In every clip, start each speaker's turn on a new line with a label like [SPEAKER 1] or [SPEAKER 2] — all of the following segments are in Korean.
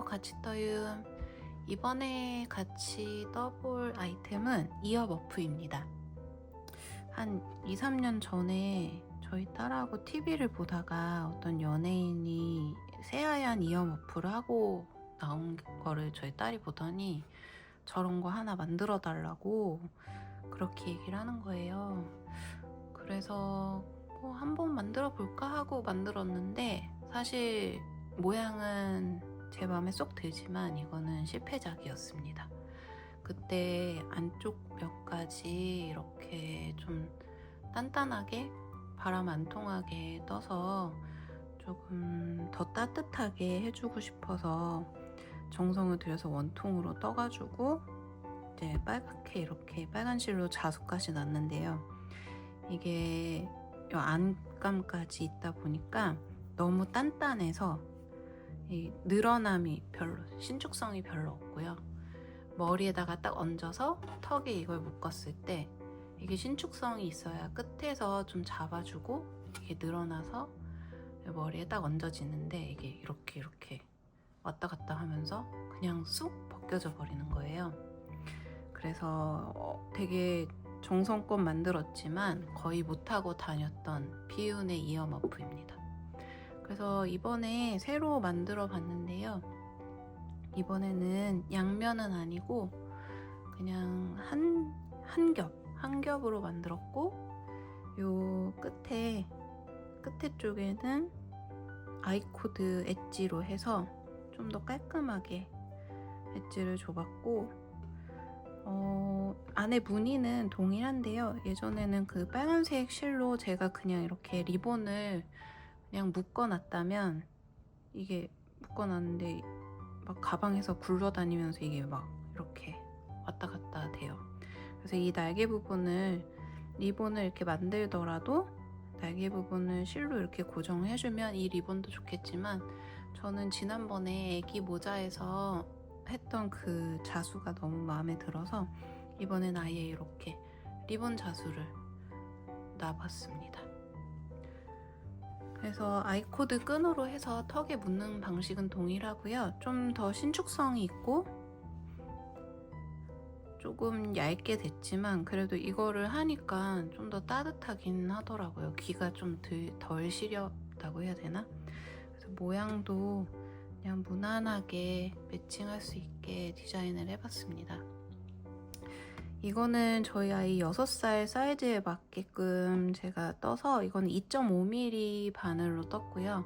[SPEAKER 1] 같이 떠요. 이번에 같이 떠볼 아이템은 이어 머프입니다. 한 2, 3년 전에 저희 딸하고 TV를 보다가 어떤 연예인이 새하얀 이어 머프를 하고 나온 거를 저희 딸이 보더니 저런 거 하나 만들어 달라고 그렇게 얘기를 하는 거예요. 그래서 한번 만들어 볼까 하고 만들었는데 사실 모양은 제 마음에 쏙 들지만 이거는 실패작이었습니다. 그때 안쪽 몇 가지 이렇게 좀 단단하게 바람 안 통하게 떠서 조금 더 따뜻하게 해주고 싶어서 정성을 들여서 원통으로 떠가지고 이제 빨갛게 이렇게 빨간 실로 자수까지 놨는데요. 이게 이 안감까지 있다 보니까 너무 단단해서 이 늘어남이 별로, 신축성이 별로 없고요. 머리에다가 딱 얹어서 턱에 이걸 묶었을 때 이게 신축성이 있어야 끝에서 좀 잡아주고 이게 늘어나서 머리에 딱 얹어지는데 이게 이렇게 왔다 갔다 하면서 그냥 쑥 벗겨져 버리는 거예요. 그래서 되게 정성껏 만들었지만 거의 못하고 다녔던 비운의 이어 머프입니다. 그래서 이번에 새로 만들어 봤는데요. 이번에는 양면은 아니고 그냥 한 겹으로 만들었고, 요 끝에 쪽에는 아이코드 엣지로 해서 좀 더 깔끔하게 엣지를 줘봤고, 안에 무늬는 동일한데요. 예전에는 그 빨간색 실로 제가 그냥 이렇게 리본을 그냥 묶어놨다면 이게 묶어놨는데 막 가방에서 굴러다니면서 이게 막 이렇게 왔다 갔다 돼요. 그래서 이 날개 부분을 리본을 이렇게 만들더라도 날개 부분을 실로 이렇게 고정해주면 이 리본도 좋겠지만 저는 지난번에 애기 모자에서 했던 그 자수가 너무 마음에 들어서 이번엔 아예 이렇게 리본 자수를 놔봤습니다. 그래서 아이코드 끈으로 해서 턱에 묶는 방식은 동일하고요. 좀 더 신축성이 있고 조금 얇게 됐지만 그래도 이거를 하니까 좀 더 따뜻하긴 하더라고요. 귀가 좀 덜 시렸다고 해야 되나? 그래서 모양도 그냥 무난하게 매칭할 수 있게 디자인을 해봤습니다. 이거는 저희 아이 6살 사이즈에 맞게끔 제가 떠서 이건 2.5mm 바늘로 떴고요.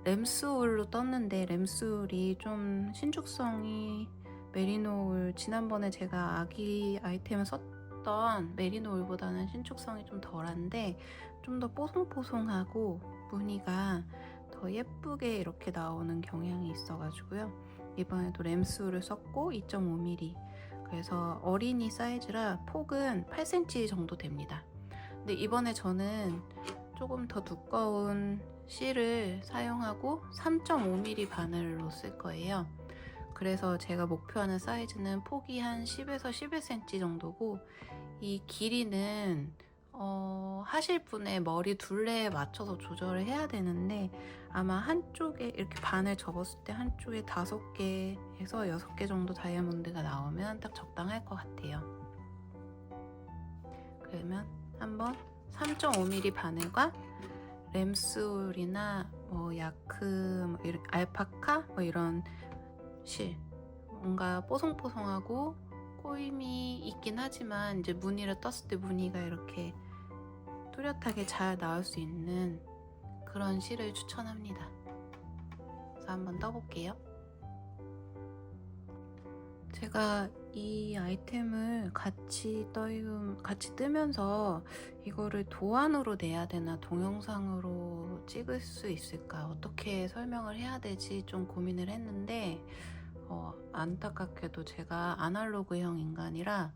[SPEAKER 1] 램스울로 떴는데 램스울이 좀 신축성이 메리노울, 지난번에 제가 아기 아이템을 썼던 메리노울보다는 신축성이 좀 덜한데 좀 더 뽀송뽀송하고 무늬가 더 예쁘게 이렇게 나오는 경향이 있어가지고요. 이번에도 램스울을 썼고 2.5mm, 그래서 어린이 사이즈라 폭은 8cm 정도 됩니다. 근데 이번에 저는 조금 더 두꺼운 실을 사용하고 3.5mm 바늘로 쓸 거예요. 그래서 제가 목표하는 사이즈는 폭이 한 10에서 11cm 정도고, 이 길이는 하실 분의 머리 둘레에 맞춰서 조절을 해야 되는데 아마 한쪽에 이렇게 반을 접었을 때 한쪽에 5개에서 6개 정도 다이아몬드가 나오면 딱 적당할 것 같아요. 그러면 한번 3.5mm 바늘과 램스울이나 야크, 알파카 이런 실, 뭔가 뽀송뽀송하고 꼬임이 있긴 하지만 이제 무늬를 떴을 때 무늬가 이렇게 뚜렷하게 잘 나올 수 있는 그런 실을 추천합니다. 그래서 한번 떠볼게요. 제가 이 아이템을 같이 뜨면서 이거를 도안으로 내야 되나 동영상으로 찍을 수 있을까, 어떻게 설명을 해야 되지 좀 고민을 했는데 안타깝게도 제가 아날로그형 인간이라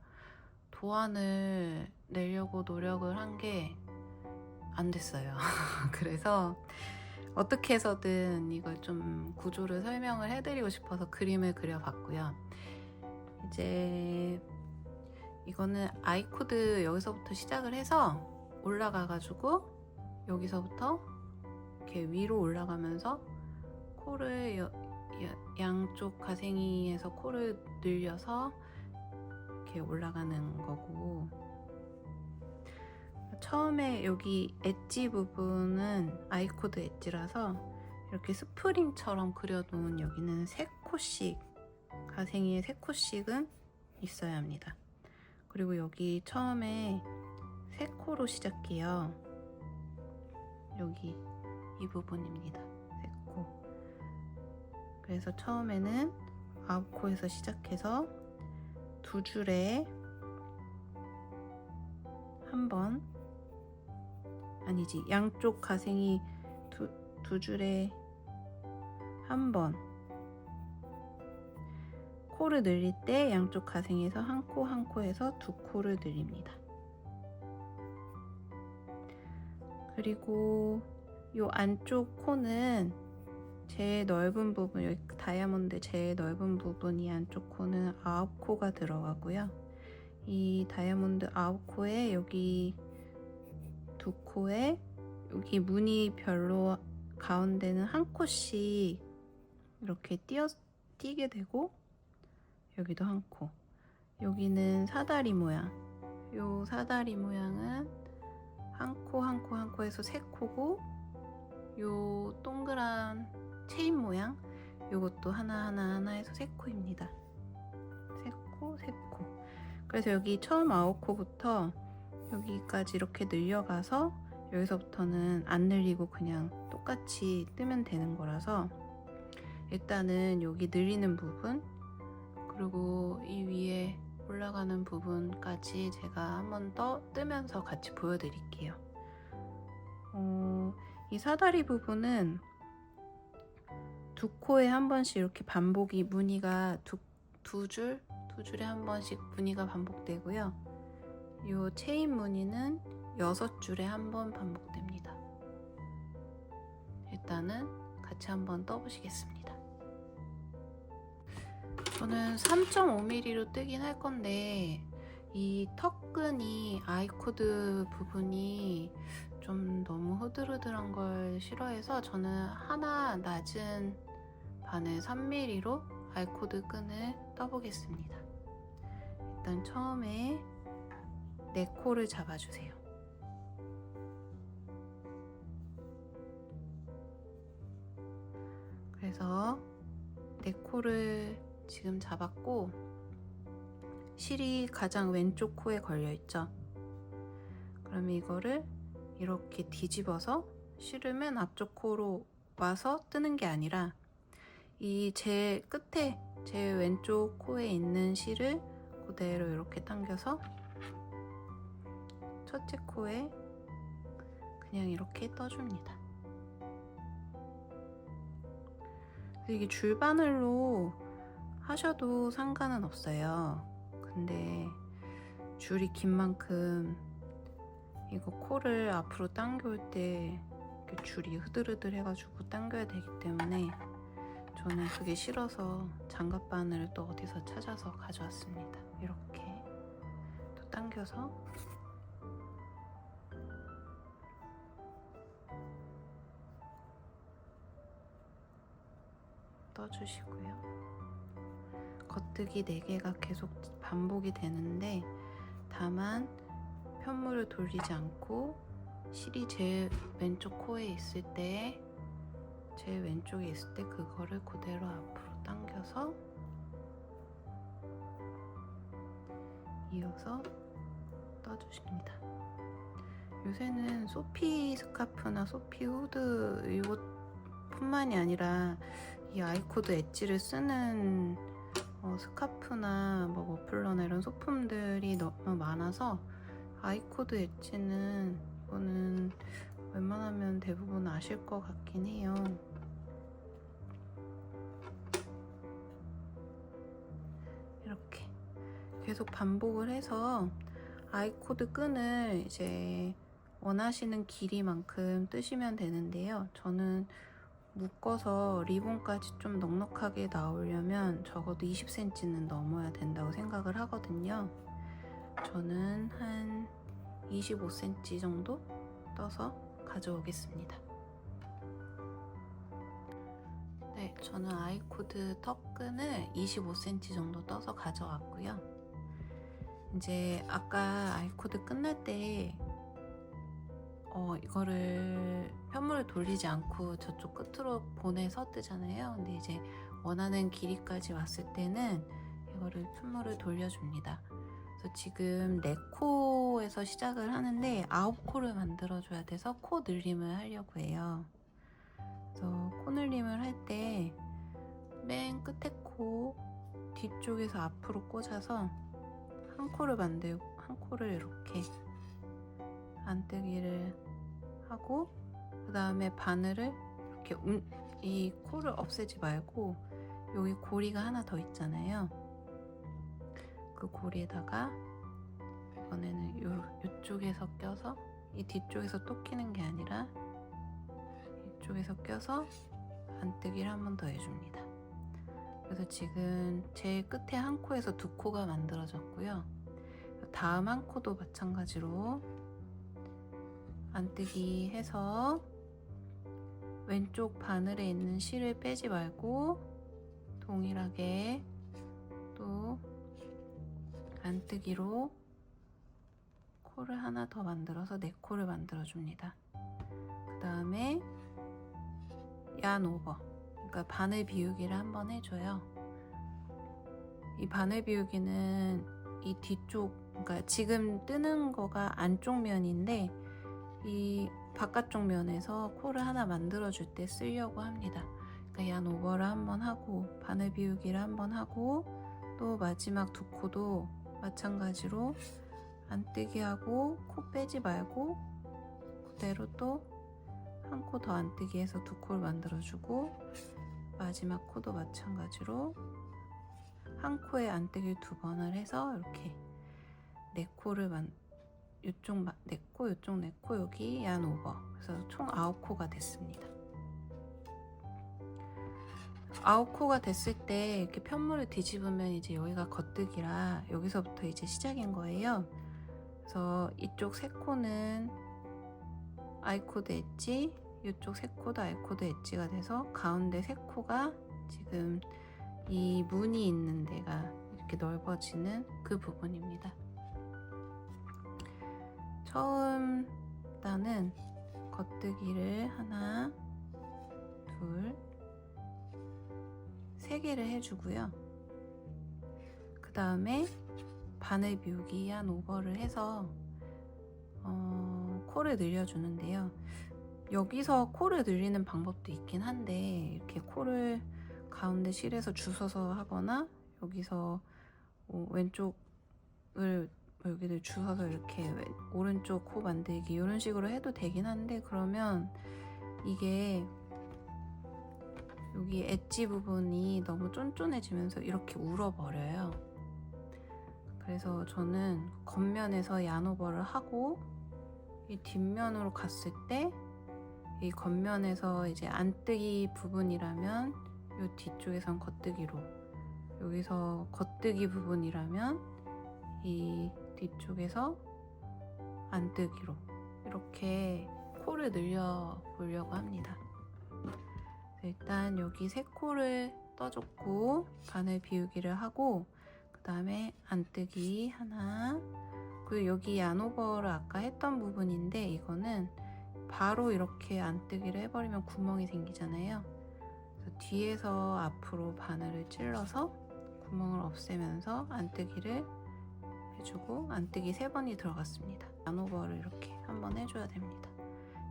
[SPEAKER 1] 도안을 내려고 노력을 한 게 안 됐어요. 그래서 어떻게 해서든 이걸 좀 구조를 설명을 해드리고 싶어서 그림을 그려봤고요. 이제 이거는 아이코드 여기서부터 시작을 해서 올라가가지고 여기서부터 이렇게 위로 올라가면서 코를 양쪽 가생이에서 코를 늘려서 이렇게 올라가는 거고, 처음에 여기 엣지 부분은 아이코드 엣지라서 이렇게 스프링처럼 그려놓은 여기는 3코씩, 가생이에 3코씩은 있어야 합니다. 그리고 여기 처음에 3코로 시작해요. 여기 이 부분입니다. 3코. 그래서 처음에는 9코에서 시작해서 2줄에 한 번, 아니지, 양쪽 가생이 두 줄에 한 번, 코를 늘릴 때 양쪽 가생에서 한 코 한 코에서 2코를 늘립니다. 그리고 이 안쪽 코는 제일 넓은 부분, 여기 다이아몬드 제일 넓은 부분이 안쪽 코는 9코가 들어가고요. 이 다이아몬드 9코에 여기 2코에 여기 무늬 별로 가운데는 한 코씩 이렇게 띄게 되고, 여기도 한 코, 여기는 사다리 모양, 요 사다리 모양은 한 코 한 코 한 코에서 3코고, 요 동그란 체인 모양 요것도 하나 해서 3코입니다. 3코 3코. 그래서 여기 처음 9코부터 여기까지 이렇게 늘려가서 여기서부터는 안 늘리고 그냥 똑같이 뜨면 되는 거라서, 일단은 여기 늘리는 부분 그리고 이 위에 올라가는 부분까지 제가 한 번 더 뜨면서 같이 보여드릴게요. 이 사다리 부분은 2코에 한 번씩 이렇게 반복이, 무늬가 두 줄에 한 번씩 무늬가 반복되고요. 이 체인 무늬는 6줄에 한 번 반복됩니다. 일단은 같이 한번 떠보시겠습니다. 저는 3.5mm로 뜨긴 할 건데, 이 턱끈이 아이코드 부분이 좀 너무 흐들흐들한 걸 싫어해서 저는 하나 낮은 바늘 3mm로 아이코드 끈을 떠보겠습니다. 일단 처음에 4코를 잡아주세요. 그래서 4코를 지금 잡았고, 실이 가장 왼쪽 코에 걸려있죠. 그럼 이거를 이렇게 뒤집어서 실으면 앞쪽 코로 와서 뜨는 게 아니라, 이 제일 끝에 제일 왼쪽 코에 있는 실을 그대로 이렇게 당겨서 첫째 코에 그냥 이렇게 떠줍니다. 이게 줄바늘로 하셔도 상관은 없어요. 근데 줄이 긴 만큼 이거 코를 앞으로 당겨올 때 이렇게 줄이 흐들흐들 해가지고 당겨야 되기 때문에 저는 그게 싫어서 장갑 바늘을 또 어디서 찾아서 가져왔습니다. 이렇게 또 당겨서 떠주시고요. 겉뜨기 4개가 계속 반복이 되는데, 다만 편물을 돌리지 않고 실이 제일 왼쪽 코에 있을 때, 제일 왼쪽에 있을 때 그거를 그대로 앞으로 당겨서 이어서 떠주십니다. 요새는 소피 스카프나 소피 후드 이것뿐만이 아니라 이 아이코드 엣지를 쓰는 스카프나 뭐 머플러나 이런 소품들이 너무 많아서 아이코드 엣지는 이거는 웬만하면 대부분 아실 것 같긴 해요. 이렇게 계속 반복을 해서 아이코드 끈을 이제 원하시는 길이만큼 뜨시면 되는데요. 저는 묶어서 리본까지 좀 넉넉하게 나오려면 적어도 20cm는 넘어야 된다고 생각을 하거든요. 저는 한 25cm 정도 떠서 가져오겠습니다. 네, 저는 아이코드 턱끈을 25cm 정도 떠서 가져왔고요. 이제 아까 아이코드 끝날 때 이거를 편물을 돌리지 않고 저쪽 끝으로 보내서 뜨잖아요. 근데 이제 원하는 길이까지 왔을 때는 이거를 편물을 돌려줍니다. 그래서 지금 4코에서 시작을 하는데 9코를 만들어줘야 돼서 코 늘림을 하려고 해요. 그래서 코 늘림을 할 때 맨 끝에 코 뒤쪽에서 앞으로 꽂아서 한 코를 만들고 한 코를 이렇게 안뜨기를 하고, 그 다음에 바늘을 이렇게 이 코를 없애지 말고 여기 고리가 하나 더 있잖아요. 그 고리에다가 이번에는 이쪽에서 껴서, 이 뒤쪽에서 또 끼는 게 아니라 이쪽에서 껴서 안뜨기를 한 번 더 해줍니다. 그래서 지금 제일 끝에 한 코에서 2코가 만들어졌고요. 다음 한 코도 마찬가지로 안뜨기 해서 왼쪽 바늘에 있는 실을 빼지 말고 동일하게 또 안뜨기로 코를 하나 더 만들어서 4코를 만들어 줍니다. 그 다음에 얀 오버, 그러니까 바늘 비우기를 한번 해줘요. 이 바늘 비우기는 이 뒤쪽, 그러니까 지금 뜨는 거가 안쪽 면인데 이 바깥쪽 면에서 코를 하나 만들어 줄 때 쓰려고 합니다. 그러니까 얀 오버를 한번 하고 바늘 비우기를 한번 하고, 또 마지막 2코도 마찬가지로 안뜨기 하고 코 빼지 말고 그대로 또 한 코 더 안뜨기 해서 2코를 만들어 주고, 마지막 코도 마찬가지로 한 코에 안뜨기를 2번을 해서 이렇게 4코를 이쪽 4코, 이쪽 4코, 여기 얀 오버. 그래서 총 9코가 됐습니다. 9코가 됐을 때 이렇게 편물을 뒤집으면 이제 여기가 겉뜨기라 여기서부터 이제 시작인 거예요. 그래서 이쪽 3코는 아이코드 엣지, 이쪽 3코도 아이코드 엣지가 돼서 가운데 3코가 지금 이 문이 있는 데가 이렇게 넓어지는 그 부분입니다. 처음 단은 겉뜨기를 하나, 둘, 3개를 해주고요. 그 다음에 바늘 비우기 한 오버를 해서 코를 늘려주는데요. 여기서 코를 늘리는 방법도 있긴 한데, 이렇게 코를 가운데 실에서 주워서 하거나 여기서 왼쪽을 여기를 주워서 이렇게 오른쪽 코 만들기 이런 식으로 해도 되긴 한데, 그러면 이게 여기 엣지 부분이 너무 쫀쫀해지면서 이렇게 울어버려요. 그래서 저는 겉면에서 얀오버를 하고 이 뒷면으로 갔을 때 이 겉면에서 이제 안뜨기 부분이라면 이 뒤쪽에선 겉뜨기로, 여기서 겉뜨기 부분이라면 이 뒤쪽에서 안뜨기로 이렇게 코를 늘려 보려고 합니다. 일단 여기 3코를 떠줬고 바늘 비우기를 하고, 그 다음에 안뜨기 하나, 그리고 여기 얀오버를 아까 했던 부분인데 이거는 바로 이렇게 안뜨기를 해버리면 구멍이 생기잖아요. 그래서 뒤에서 앞으로 바늘을 찔러서 구멍을 없애면서 안뜨기를 해주고, 안뜨기 3번이 들어갔습니다. 얀오버를 이렇게 한번 해줘야 됩니다.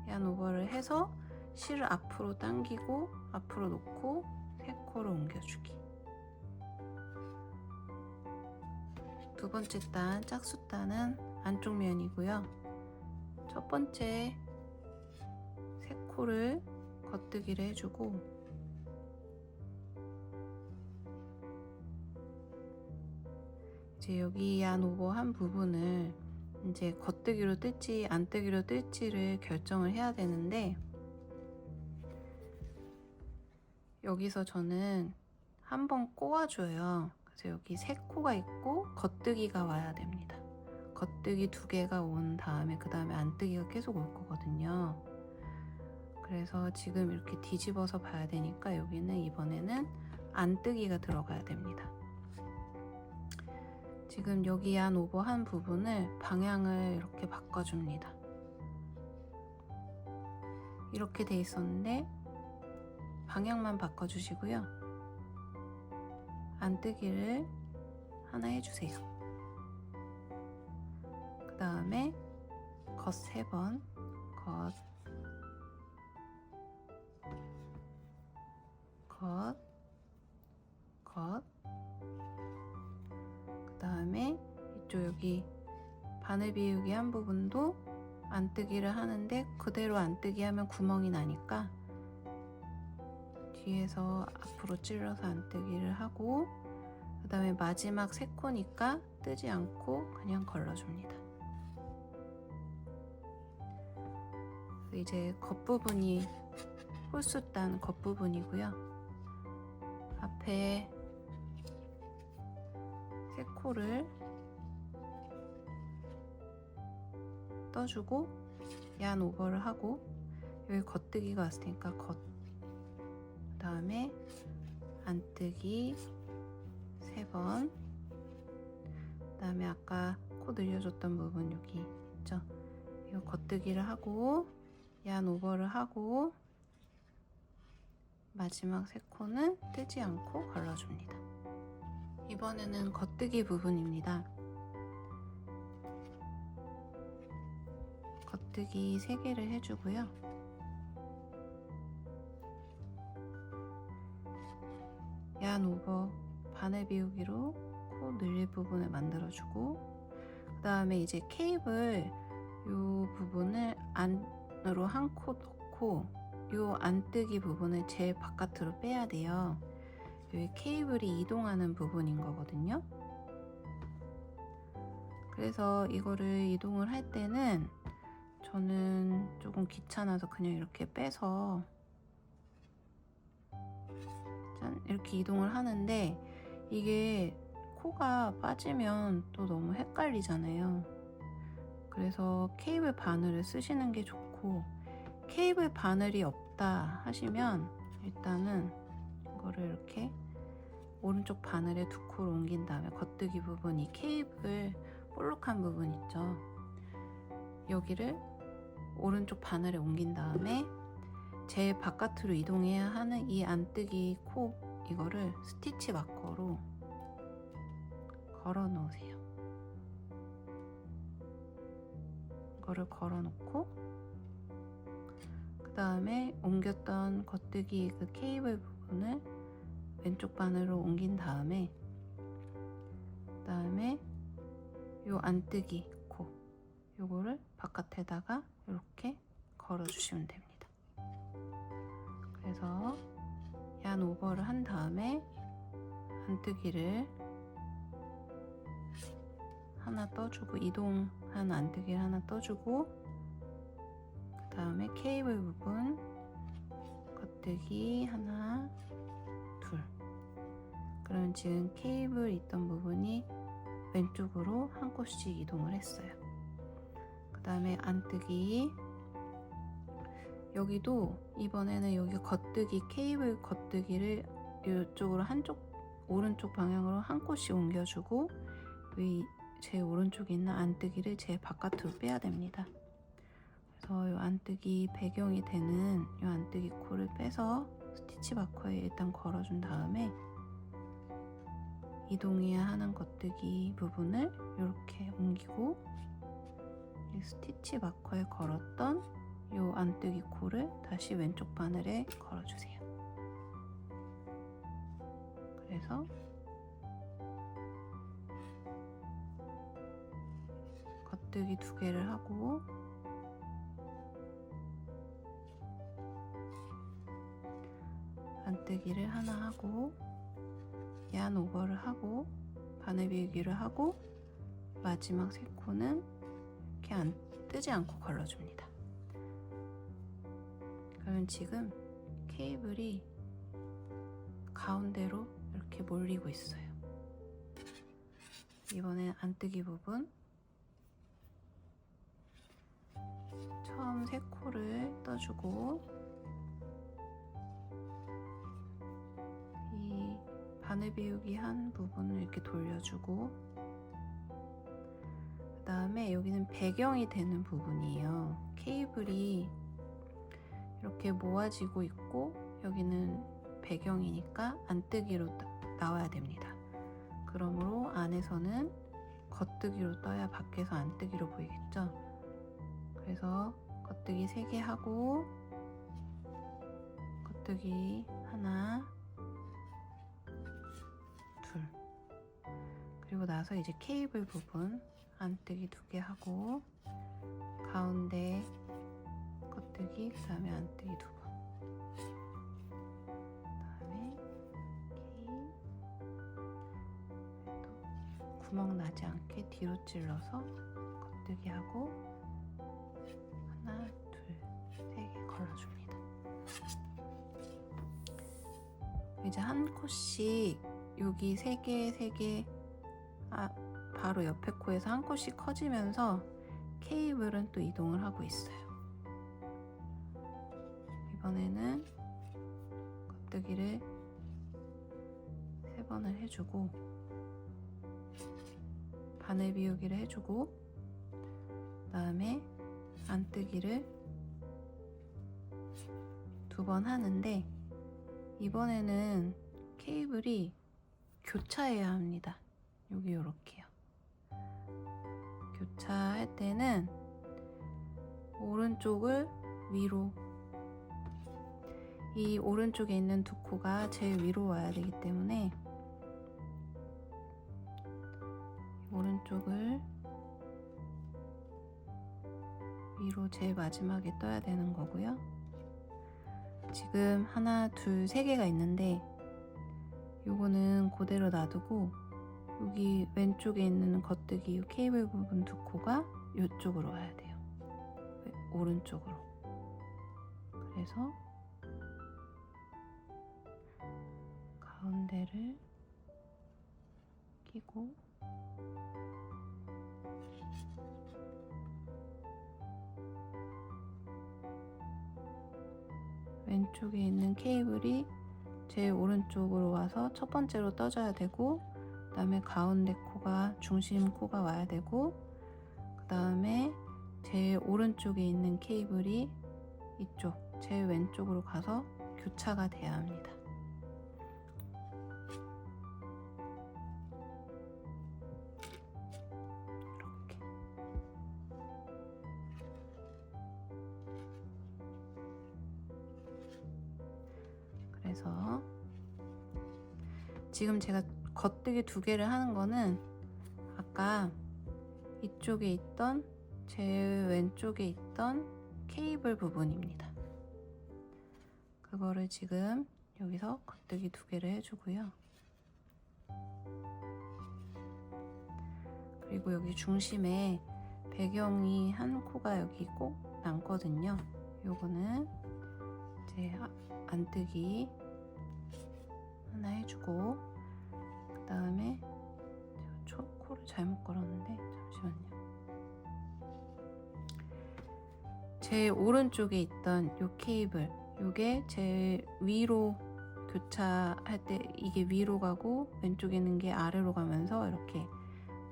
[SPEAKER 1] 얀오버를 해서 실을 앞으로 당기고 앞으로 놓고 3코를 옮겨주기. 두 번째 단, 짝수 단은 안쪽 면이고요. 첫 번째 3코를 겉뜨기를 해주고, 이제 여기 얀 오버 한 부분을 이제 겉뜨기로 뜰지 안뜨기로 뜰지를 결정을 해야 되는데, 여기서 저는 한번 꼬아줘요. 그래서 여기 3코가 있고 겉뜨기가 와야 됩니다. 겉뜨기 2개가 온 다음에 그 다음에 안뜨기가 계속 올 거거든요. 그래서 지금 이렇게 뒤집어서 봐야 되니까 여기는 이번에는 안뜨기가 들어가야 됩니다. 지금 여기 안 오버 한 부분을 방향을 이렇게 바꿔줍니다. 이렇게 돼 있었는데 방향만 바꿔주시고요. 안뜨기를 하나 해주세요. 그 다음에 겉 3번, 겉, 그 다음에 이쪽 여기 바늘 비우기 한 부분도 안뜨기를 하는데 그대로 안뜨기 하면 구멍이 나니까 뒤에서 앞으로 찔러서 안뜨기를 하고, 그 다음에 마지막 3코니까 뜨지 않고 그냥 걸러줍니다. 이제 겉부분이 홀수 딴 겉부분이고요. 앞에 3코를 떠주고 얀 오버를 하고, 여기 겉뜨기가 왔을 테니까 겉, 그 다음에 안뜨기 3번, 그 다음에 아까 코 늘려줬던 부분 여기 있죠? 이거 겉뜨기를 하고 얀 오버를 하고 마지막 3코는 뜨지 않고 걸러줍니다. 이번에는 겉뜨기 부분입니다. 겉뜨기 3개를 해주고요. 얀 오버 바늘 비우기로 코 늘릴 부분을 만들어주고, 그 다음에 이제 케이블 이 부분을 안으로 한 코 넣고 이 안뜨기 부분을 제일 바깥으로 빼야 돼요. 여기 케이블이 이동하는 부분인 거거든요. 그래서 이거를 이동을 할 때는 저는 조금 귀찮아서 그냥 이렇게 빼서 짠 이렇게 이동을 하는데, 이게 코가 빠지면 또 너무 헷갈리잖아요. 그래서 케이블 바늘을 쓰시는 게 좋고, 케이블 바늘이 없다 하시면 일단은 이거를 이렇게 오른쪽 바늘에 2코를 옮긴 다음에 겉뜨기 부분, 이 케이블 볼록한 부분 있죠? 여기를 오른쪽 바늘에 옮긴 다음에 제일 바깥으로 이동해야 하는 이 안뜨기 코, 이거를 스티치 마커로 걸어 놓으세요. 이거를 걸어 놓고, 그 다음에 옮겼던 겉뜨기 그 케이블 부분을 왼쪽 바늘로 옮긴 다음에, 그 다음에 요 안뜨기 코, 요거를 바깥에다가 이렇게 걸어 주시면 됩니다. 그래서 얀 오버를 한 다음에 안뜨기를 하나 떠주고, 이동한 안뜨기를 하나 떠주고, 그 다음에 케이블 부분 겉뜨기 하나, 둘. 그러면 지금 케이블 있던 부분이 왼쪽으로 한 코씩 이동을 했어요. 그 다음에 안뜨기, 여기도 이번에는 여기 겉뜨기, 케이블 겉뜨기를 이쪽으로 한쪽, 오른쪽 방향으로 한 코씩 옮겨주고, 이 제 오른쪽에 있는 안뜨기를 제 바깥으로 빼야 됩니다. 그래서 이 안뜨기 배경이 되는 이 안뜨기 코를 빼서 스티치 마커에 일단 걸어준 다음에 이동해야 하는 겉뜨기 부분을 이렇게 옮기고, 이 스티치 마커에 걸었던 이 안뜨기 코를 다시 왼쪽 바늘에 걸어주세요. 그래서 겉뜨기 2개를 하고, 안뜨기를 하나 하고, 얀 오버를 하고, 바늘 비우기를 하고, 마지막 3코는 이렇게 뜨지 않고 걸러줍니다. 그러면 지금 케이블이 가운데로 이렇게 몰리고 있어요. 이번엔 안뜨기 부분 처음 3코를 떠주고, 바늘 비우기 한 부분을 이렇게 돌려주고, 그 다음에 여기는 배경이 되는 부분이에요. 케이블이 이렇게 모아지고 있고 여기는 배경이니까 안뜨기로 나와야 됩니다. 그러므로 안에서는 겉뜨기로 떠야 밖에서 안뜨기로 보이겠죠? 그래서 겉뜨기 3개 하고 겉뜨기 하나, 둘, 그리고 나서 이제 케이블 부분 안뜨기 2개 하고 가운데 겉뜨기, 그 다음에 안뜨기 2번, 그 다음에 구멍 나지 않게 뒤로 찔러서 겉뜨기 하고 하나, 둘, 3개 걸러줍니다. 이제 한 코씩 여기 3개 바로 옆에 코에서 한 코씩 커지면서 케이블은 또 이동을 하고 있어요. 이번에는 겉뜨기를 3번을 해주고 바늘 비우기를 해주고 그 다음에 안뜨기를 2번 하는데 이번에는 케이블이 교차해야 합니다. 여기 이렇게요. 교차할 때는 오른쪽을 위로, 이 오른쪽에 있는 2코가 제일 위로 와야 되기 때문에 오른쪽을 위로 제일 마지막에 떠야 되는 거고요. 지금 하나, 둘, 3개가 있는데 요거는 그대로 놔두고 여기 왼쪽에 있는 겉뜨기 이 케이블 부분 2코가 이쪽으로 와야 돼요. 오른쪽으로. 그래서 가운데를 끼고 왼쪽에 있는 케이블이 제일 오른쪽으로 와서 첫 번째로 떠줘야 되고 그 다음에 가운데 코가, 중심 코가 와야 되고 그 다음에 제일 오른쪽에 있는 케이블이 이쪽 제일 왼쪽으로 가서 교차가 돼야 합니다. 이렇게. 그래서 지금 제가 겉뜨기 2개를 하는 거는 아까 이쪽에 있던 제일 왼쪽에 있던 케이블 부분입니다. 그거를 지금 여기서 겉뜨기 2개를 해주고요. 그리고 여기 중심에 배경이 한 코가 여기 꼭 남거든요. 요거는 이제 안뜨기 하나 해주고 그 다음에 코를 잘못 걸었는데 잠시만요. 제일 오른쪽에 있던 요 케이블, 요게 제일 위로 교차할 때 이게 위로 가고 왼쪽에 있는 게 아래로 가면서 이렇게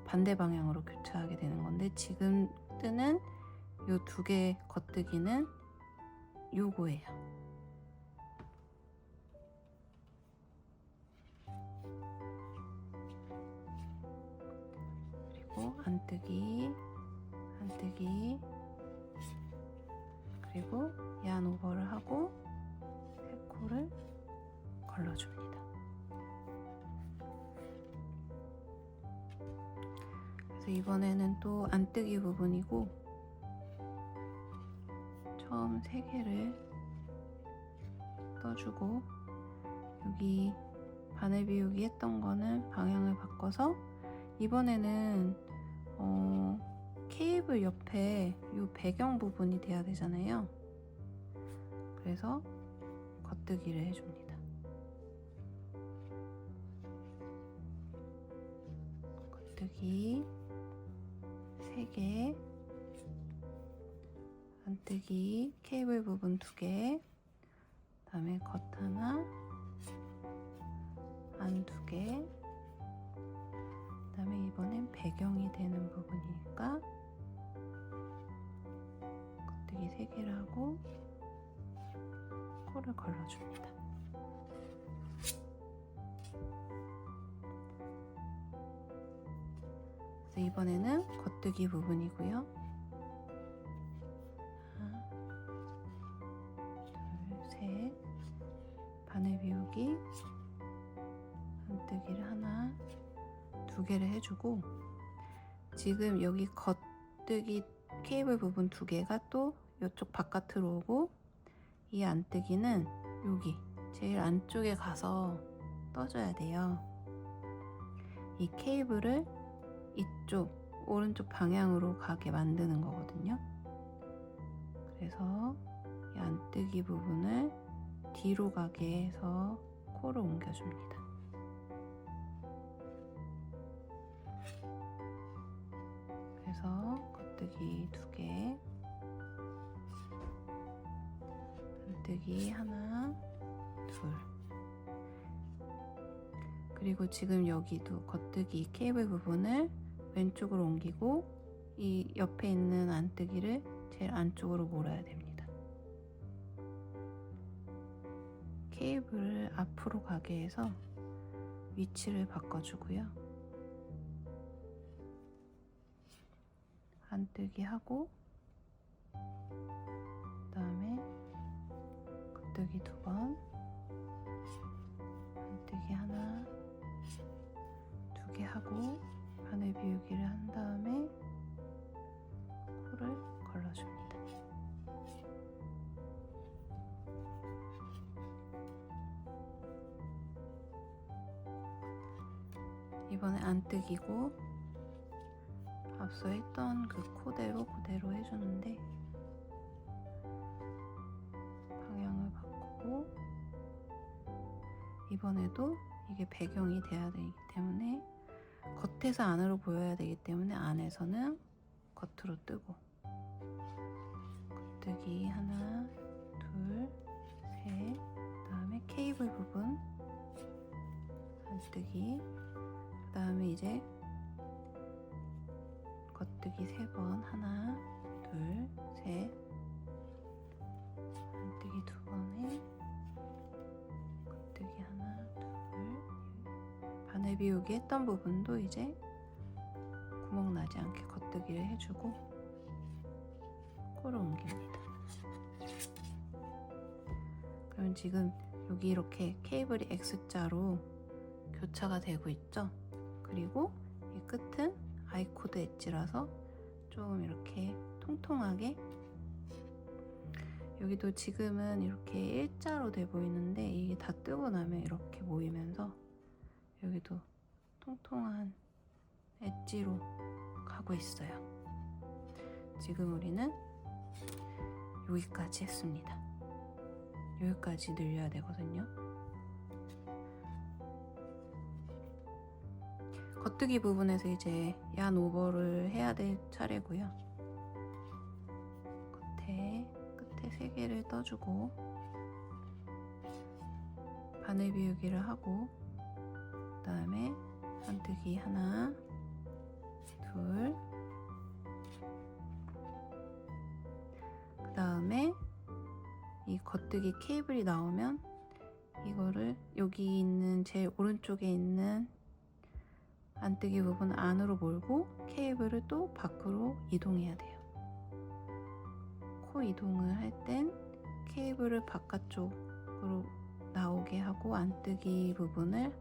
[SPEAKER 1] 반대 방향으로 교차하게 되는 건데 지금 뜨는 요 2개 겉뜨기는 요거예요. 그리고 안뜨기, 안뜨기, 그리고 야한 오버를 하고 3코를 걸러줍니다. 그래서 이번에는 또 안뜨기 부분이고 처음 3개를 떠주고 여기 바늘 비우기 했던 거는 방향을 바꿔서 이번에는 케이블 옆에 이 배경 부분이 돼야 되잖아요. 그래서 겉뜨기를 해줍니다. 겉뜨기 3개, 안뜨기 케이블 부분 2개, 그 다음에 겉 하나, 안 2개, 배경이 되는 부분이니까 겉뜨기 3개를 하고 코를 걸러줍니다. 그래서 이번에는 겉뜨기 부분이고요. 하나, 둘, 셋. 바늘 비우기 안뜨기를 하나, 2개를 해주고, 지금 여기 겉뜨기 케이블 부분 2개가 또 이쪽 바깥으로 오고, 이 안뜨기는 여기 제일 안쪽에 가서 떠줘야 돼요. 이 케이블을 이쪽 오른쪽 방향으로 가게 만드는 거거든요. 그래서 이 안뜨기 부분을 뒤로 가게 해서 코를 옮겨줍니다. 그래서 겉뜨기 2개, 안뜨기 하나, 둘. 그리고 지금 여기도 겉뜨기 케이블 부분을 왼쪽으로 옮기고 이 옆에 있는 안뜨기를 제일 안쪽으로 몰아야 됩니다. 케이블을 앞으로 가게 해서 위치를 바꿔주고요. 안뜨기 하고, 그 다음에 겉뜨기 2번, 안뜨기 하나, 2개 하고 바늘 비우기를 한 다음에 코를 걸러줍니다. 이번에 안뜨기고 앞서 했던 그 코대로 그대로 해주는데, 방향을 바꾸고 이번에도 이게 배경이 돼야 되기 때문에 겉에서 안으로 보여야 되기 때문에 안에서는 겉으로 뜨고, 겉뜨기 하나, 둘, 셋. 그 다음에 케이블 부분 안뜨기, 그 다음에 이제 겉뜨기 3번, 하나, 둘, 셋. 안뜨기 2번에 겉뜨기 하나, 둘. 바늘 비우기 했던 부분도 이제 구멍 나지 않게 겉뜨기를 해주고 코를 옮깁니다. 그럼 지금 여기 이렇게 케이블이 X자로 교차가 되고 있죠? 그리고 이 끝은 아이코드 엣지라서 조금 이렇게 통통하게, 여기도 지금은 이렇게 일자로 돼 보이는데 이게 다 뜨고 나면 이렇게 모이면서 여기도 통통한 엣지로 가고 있어요. 지금 우리는 여기까지 했습니다. 여기까지 늘려야 되거든요. 겉뜨기 부분에서 이제 얀 오버를 해야 될 차례고요. 끝에 3개를 떠주고 바늘 비우기를 하고, 그 다음에 안뜨기 하나, 둘, 그 다음에 이 겉뜨기 케이블이 나오면 이거를 여기 있는 제일 오른쪽에 있는 안뜨기 부분 안으로 몰고 케이블을 또 밖으로 이동해야 돼요. 코 이동을 할 땐 케이블을 바깥쪽으로 나오게 하고 안뜨기 부분을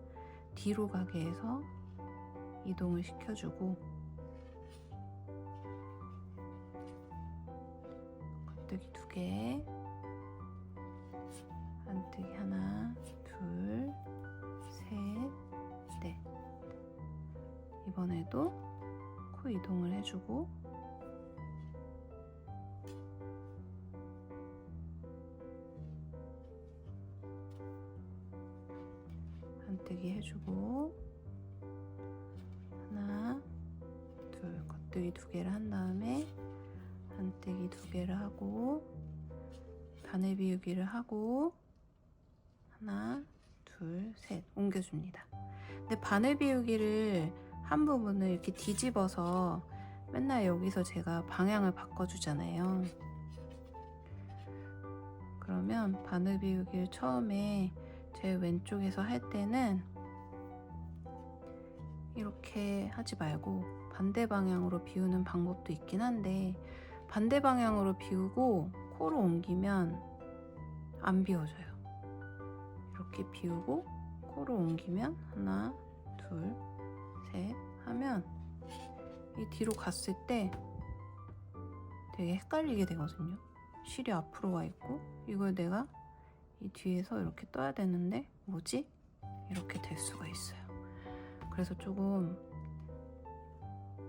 [SPEAKER 1] 뒤로 가게 해서 이동을 시켜주고, 겉뜨기 2개, 안뜨기 하나, 둘, 셋, 넷. 이번에도 코 이동을 해주고, 안뜨기 해주고, 하나, 둘, 겉뜨기 2개를 한 다음에 안뜨기 2개를 하고 바늘 비우기를 하고 하나, 둘, 셋 옮겨줍니다. 근데 바늘 비우기를 한 부분을 이렇게 뒤집어서 맨날 여기서 제가 방향을 바꿔주잖아요. 그러면 바늘 비우기를 처음에 제 왼쪽에서 할 때는 이렇게 하지 말고 반대 방향으로 비우는 방법도 있긴 한데, 반대 방향으로 비우고 코로 옮기면 안 비워져요. 이렇게 비우고 코로 옮기면 하나, 둘, 셋 하면 이 뒤로 갔을 때 되게 헷갈리게 되거든요. 실이 앞으로 와 있고 이걸 내가 이 뒤에서 이렇게 떠야 되는데 뭐지? 이렇게 될 수가 있어요. 그래서 조금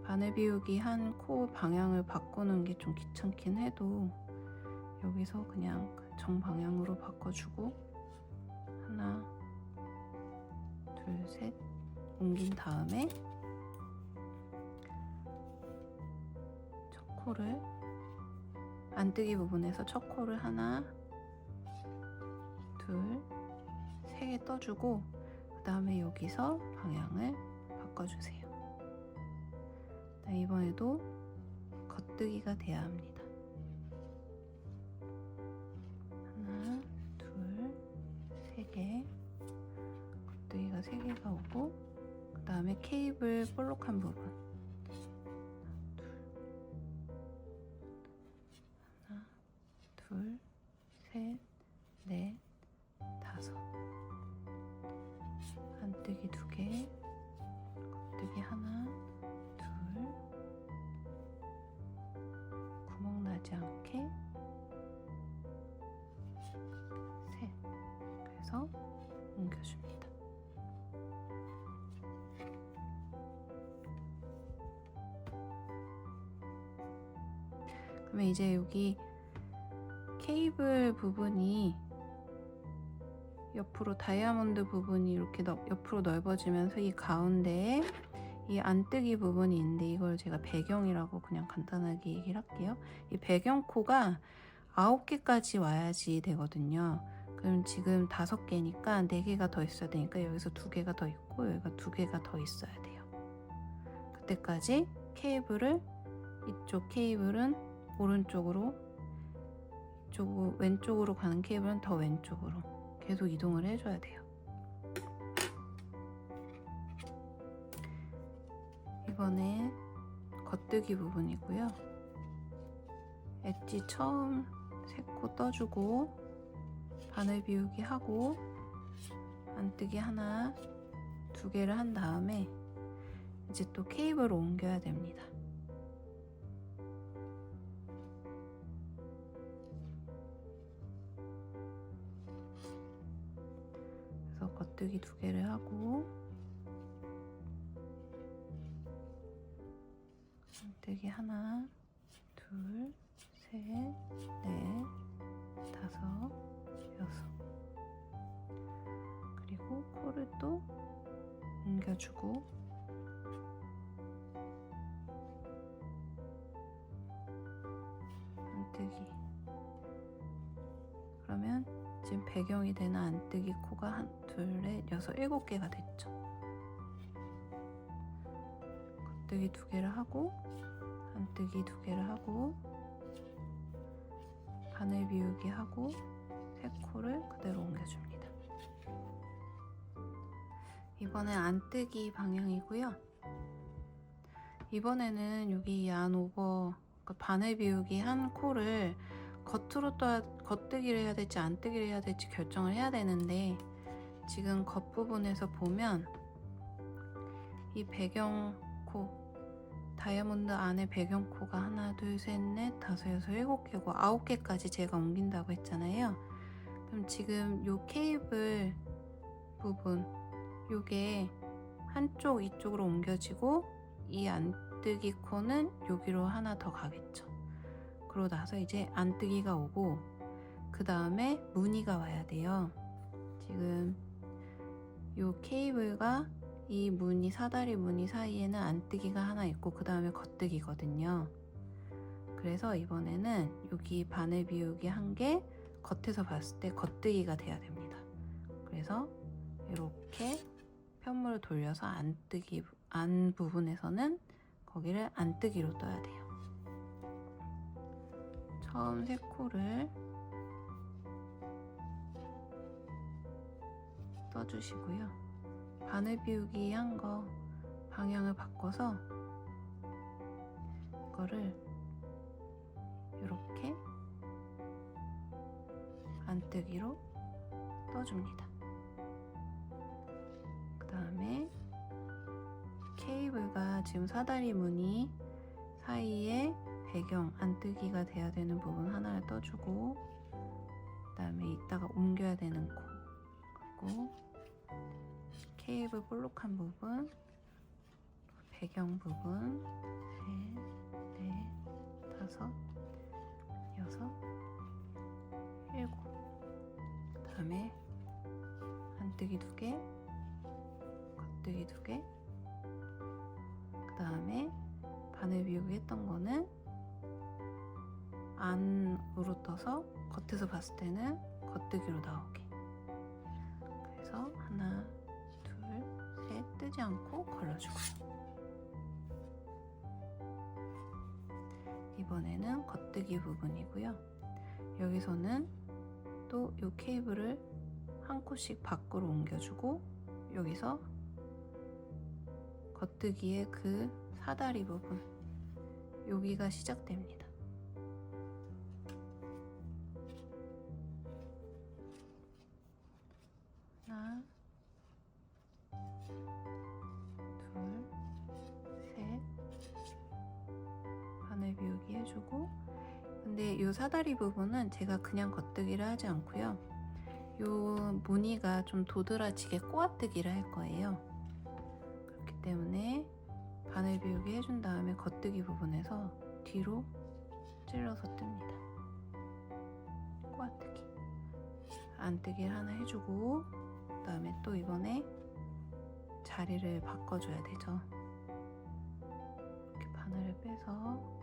[SPEAKER 1] 바늘 비우기 한 코 방향을 바꾸는 게 좀 귀찮긴 해도 여기서 그냥 정방향으로 바꿔주고 하나, 둘, 셋 옮긴 다음에 첫 코를 안뜨기 부분에서 첫 코를 하나, 둘, 세 개 떠주고 그 다음에 여기서 방향을 바꿔주세요. 이번에도 겉뜨기가 돼야 합니다. 하나, 둘, 세 개. 겉뜨기가 세 개가 오고 그 다음에 케이블 볼록한 부분. 하나, 둘, 셋, 넷, 다섯. 안뜨기 두 개, 겉뜨기 하나, 둘, 구멍 나지 않게 셋. 그래서 옮겨줍니다. 그러면 이제 여기 케이블 부분이 옆으로 다이아몬드 부분이 이렇게 옆으로 넓어지면서 이 가운데에 이 안뜨기 부분이 있는데 이걸 제가 배경이라고 그냥 간단하게 얘기를 할게요. 이 배경코가 9개까지 와야지 되거든요. 그럼 지금 5개니까 4개가 더 있어야 되니까 여기서 2개가 더 있고 여기가 2개가 더 있어야 돼요. 그때까지 케이블을 이쪽 케이블은 오른쪽으로, 이쪽 왼쪽으로 가는 케이블은 더 왼쪽으로 계속 이동을 해줘야 돼요. 이번에 겉뜨기 부분이고요. 엣지 처음 3코 떠주고 바늘 비우기 하고 안뜨기 하나, 2개를 한 다음에 이제 또 케이블을 옮겨야 됩니다. 그래서 겉뜨기 2개를 하고 안뜨기 하나, 둘, 셋, 넷, 다섯, 여섯. 그리고 코를 또 옮겨주고 안뜨기. 그러면 지금 배경이 되는 안뜨기 코가 한, 둘, 넷, 여섯, 7개가 됐죠. 겉뜨기 2개를 하고 안뜨기 2개를 하고 바늘 비우기 하고 3코를 그대로 옮겨줍니다. 이번엔 안뜨기 방향이고요. 이번에는 여기 안 오버, 그러니까 바늘 비우기 한 코를 겉으로 겉뜨기를 해야 될지 안뜨기를 해야 될지 결정을 해야 되는데, 지금 겉부분에서 보면 이 배경코, 다이아몬드 안에 배경코가 하나, 둘, 셋, 넷, 다섯, 여섯, 7개고 9개까지 제가 옮긴다고 했잖아요. 그럼 지금 요 케이블 부분, 요게 한쪽 이쪽으로 옮겨지고 이 안뜨기 코는 여기로 하나 더 가겠죠. 그러고 나서 이제 안뜨기가 오고 그 다음에 무늬가 와야 돼요. 지금 요 케이블과 이 무늬, 사다리 무늬 사이에는 안뜨기가 하나 있고 그 다음에 겉뜨기거든요. 그래서 이번에는 여기 바늘 비우기 한 개 겉에서 봤을 때 겉뜨기가 돼야 됩니다. 그래서 이렇게 편물을 돌려서 안 부분에서는 거기를 안뜨기로 떠야 돼요. 처음 세 코를 떠주시고요. 바늘 비우기 한 거 방향을 바꿔서 이거를 이렇게 안뜨기로 떠줍니다. 그 다음에 케이블과 지금 사다리 무늬 사이에 배경 안뜨기가 돼야 되는 부분 하나를 떠주고, 그 다음에 이따가 옮겨야 되는 코 그리고 케이블 볼록한 부분, 배경 부분, 셋, 넷, 다섯, 여섯, 일곱. 그 다음에 안뜨기 2개, 겉뜨기 2개. 그 다음에 바늘 비우기 했던 거는 안으로 떠서 겉에서 봤을 때는 겉뜨기로 나오게. 그래서 하나, 둘, 셋 뜨지 않고 걸러주고요. 이번에는 겉뜨기 부분이고요. 여기서는 또 이 케이블을 한 코씩 밖으로 옮겨주고, 여기서 겉뜨기의 그 사다리 부분, 여기가 시작됩니다. 하나, 둘, 셋. 바늘 비우기 해주고, 근데 이 사다리 부분은 제가 그냥 겉뜨기를 하지 않고요. 이 무늬가 좀 도드라지게 꼬아뜨기를 할 거예요. 그렇기 때문에 바늘 비우기 해준 다음에 겉뜨기 부분에서 뒤로 찔러서 뜹니다. 꼬아뜨기. 안뜨기를 하나 해주고, 그 다음에 또 이번에 자리를 바꿔줘야 되죠. 이렇게 바늘을 빼서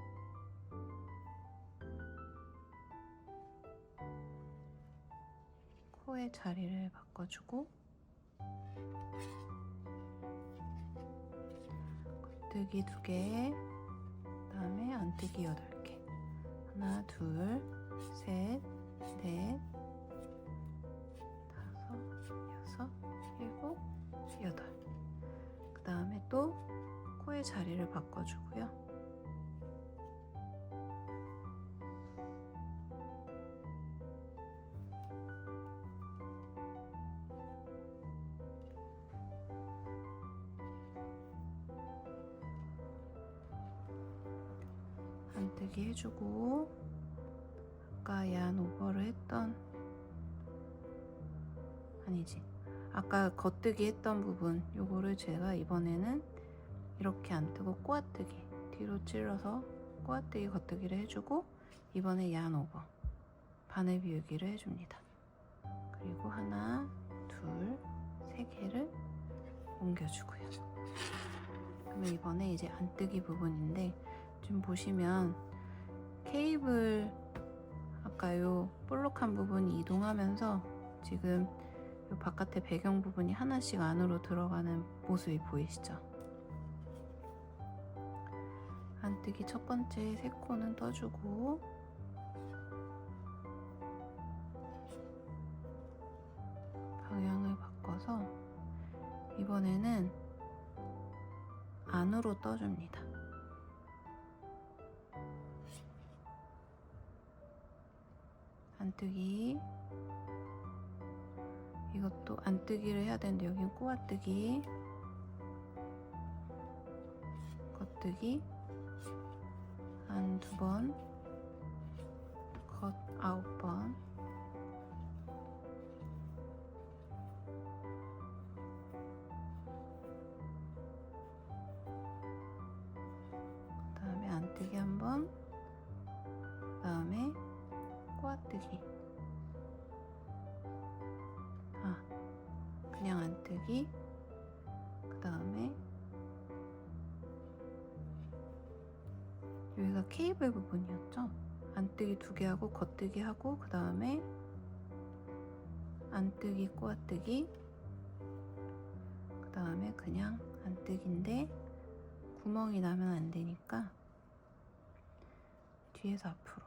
[SPEAKER 1] 코의 자리를 바꿔주고, 겉뜨기 2개, 그 다음에 안뜨기 8개. 하나, 둘, 셋, 넷, 다섯, 여섯, 일곱, 여덟. 그 다음에 또 코의 자리를 바꿔주고요. 안뜨기 해주고, 아까 야한 오버를 했던, 아니지, 아까 겉뜨기 했던 부분, 요거를 제가 이번에는 이렇게 안 뜨고 꼬아뜨기, 뒤로 찔러서 꼬아뜨기 겉뜨기를 해주고, 이번에 야한 오버 바늘 비우기를 해줍니다. 그리고 하나, 둘, 3개를 옮겨주고요. 그러면 이번에 이제 안뜨기 부분인데, 지금 보시면 케이블 아까 요 볼록한 부분이 이동하면서 지금 요 바깥에 배경 부분이 하나씩 안으로 들어가는 모습이 보이시죠? 안뜨기 첫 번째 3코는 떠주고, 방향을 바꿔서 이번에는 안으로 떠줍니다. 안뜨기, 이것도 안뜨기를 해야 되는데 여긴 꼬아뜨기, 겉뜨기 안 2번, 겉 9번, 그 다음에 안뜨기 1번, 그 다음에 꼬아뜨기, 그냥 안뜨기, 그 다음에 여기가 케이블 부분이었죠? 안뜨기 2개 하고 겉뜨기 하고, 그 다음에 안뜨기 꼬아뜨기, 그 다음에 그냥 안뜨기인데 구멍이 나면 안 되니까 뒤에서 앞으로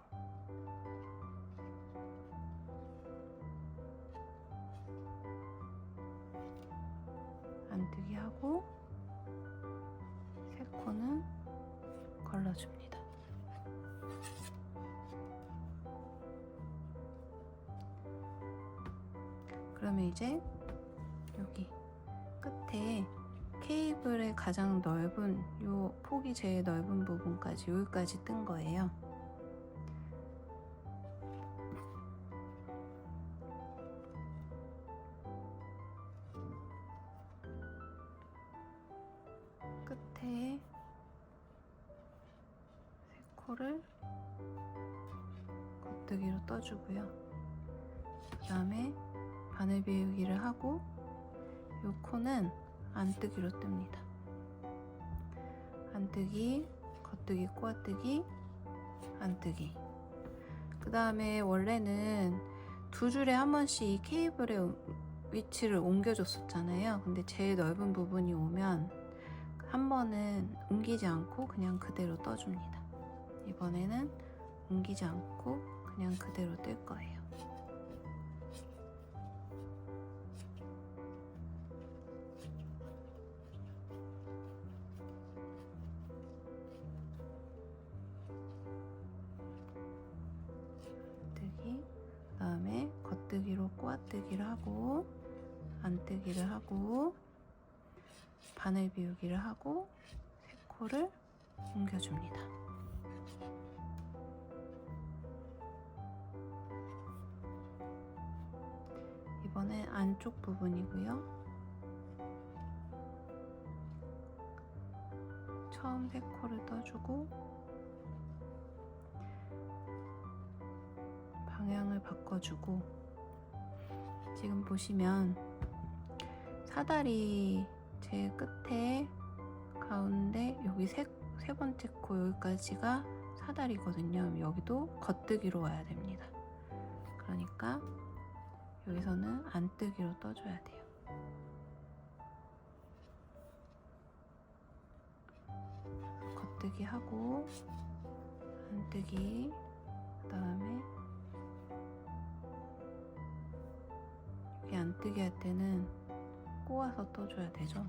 [SPEAKER 1] 안뜨기 하고 세 코는 걸러줍니다. 그러면 이제 여기 끝에 케이블의 가장 넓은 요 폭이 제일 넓은 부분까지 여기까지 뜬 거예요. 끝에 세 코를 겉뜨기로 떠주고요. 그 다음에 바늘 비우기를 하고 요 코는 안뜨기로 뜹니다. 안뜨기, 겉뜨기, 꼬아뜨기, 안뜨기. 그 다음에 원래는 두 줄에 한 번씩 이 케이블의 위치를 옮겨줬었잖아요. 근데 제일 넓은 부분이 오면 한 번은 옮기지 않고 그냥 그대로 떠줍니다. 이번에는 옮기지 않고 그냥 그대로 뜰 거예요. 안뜨기, 그 다음에 겉뜨기로 꼬아뜨기를 하고 안뜨기를 하고 바늘 비우기를 하고 세 코를 옮겨줍니다. 이번엔 안쪽 부분이고요. 처음 세 코를 떠주고 방향을 바꿔주고 지금 보시면 사다리 제일 끝에 가운데 여기 세 번째 코 여기까지가 사다리거든요. 여기도 겉뜨기로 와야 됩니다. 그러니까 여기서는 안뜨기로 떠줘야 돼요. 겉뜨기 하고 안뜨기, 그 다음에 여기 안뜨기 할 때는 꼬아서 떠줘야 되죠.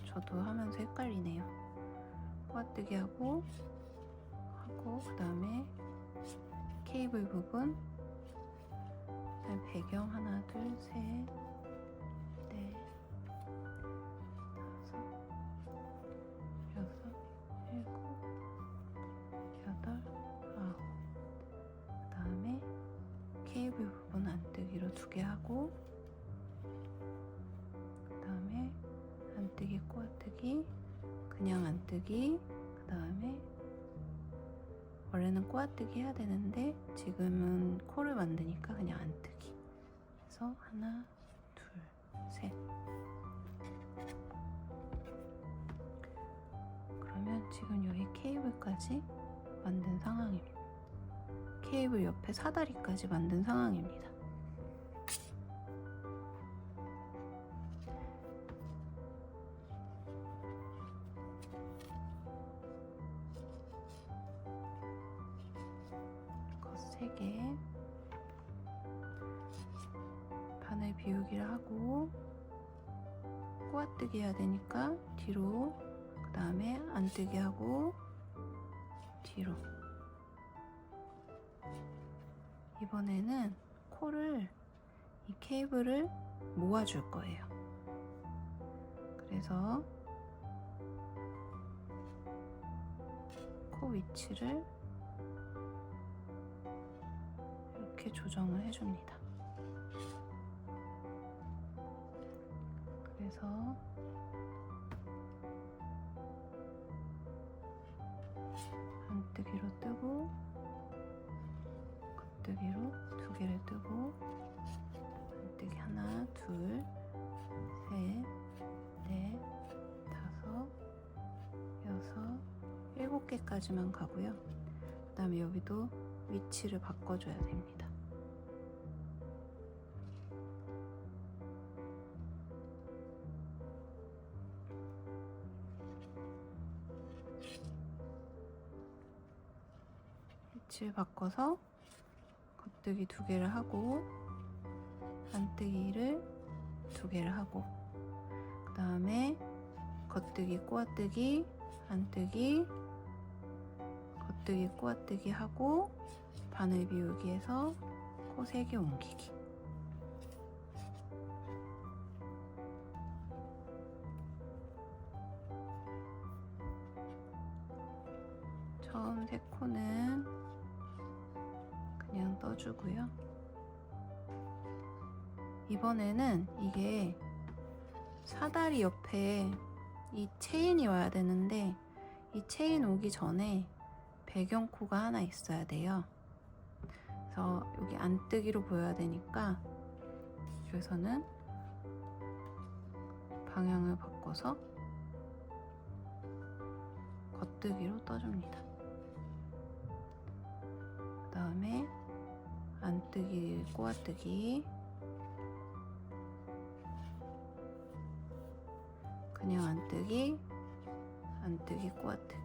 [SPEAKER 1] 저도 하면서 헷갈리네요. 꼬아뜨기 하고 그 다음에 케이블 부분, 그다음에 배경 하나, 둘, 셋, 넷, 다섯, 여섯, 일곱, 여덟, 아홉. 그 다음에 케이블 부분 안뜨기로 2개 하고 그 다음에 안뜨기, 꼬아뜨기, 그냥 안뜨기, 그 다음에 원래는 꼬아뜨기 해야 되는데 지금은 코를 만드니까 그냥 안뜨기. 그래서 하나, 둘, 셋. 그러면 지금 여기 케이블까지 만든 상황입니다. 케이블 옆에 사다리까지 만든 상황입니다. 겉 3개, 바늘 비우기를 하고 꼬아뜨기 해야 되니까 뒤로, 그 다음에 안뜨기 하고 뒤로. 이번에는 코를, 이 케이블을 모아줄 거예요. 그래서 코 위치를 이렇게 조정을 해줍니다. 그래서 안뜨기로 뜨고 겉뜨기로 2개를 뜨고 안뜨기 하나, 둘, 셋, 넷, 다섯, 여섯, 7개까지만 가고요. 그 다음에 여기도 위치를 바꿔줘야 됩니다. 위치를 바꿔서 겉뜨기 2개를 하고 안뜨기를 2개를 하고, 그 다음에 겉뜨기 꼬아뜨기 안뜨기 겉뜨기 꼬아뜨기 하고 바늘 비우기 해서 코 3개 옮기기. 처음 3코는 그냥 떠주고요. 이번에는 이게 사다리 옆에 이 체인이 와야 되는데 이 체인 오기 전에 배경코가 하나 있어야 돼요. 그래서 여기 안뜨기로 보여야 되니까 여기서는 방향을 바꿔서 겉뜨기로 떠줍니다. 그 다음에 안뜨기 꼬아뜨기, 그냥 안뜨기 안뜨기 꼬아뜨기.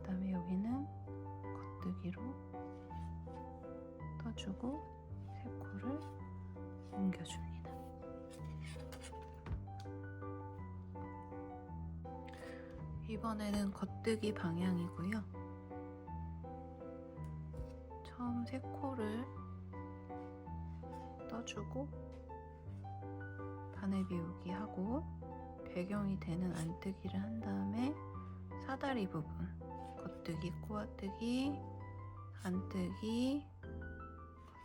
[SPEAKER 1] 그다음에 여기는 겉뜨기로 떠주고 3코를 옮겨줍니다. 이번에는 겉뜨기 방향이고요. 처음 3코를 떠주고 바늘 비우기 하고 배경이 되는 안뜨기를 한 다음에 사다리 부분 겉뜨기 꼬아뜨기 안뜨기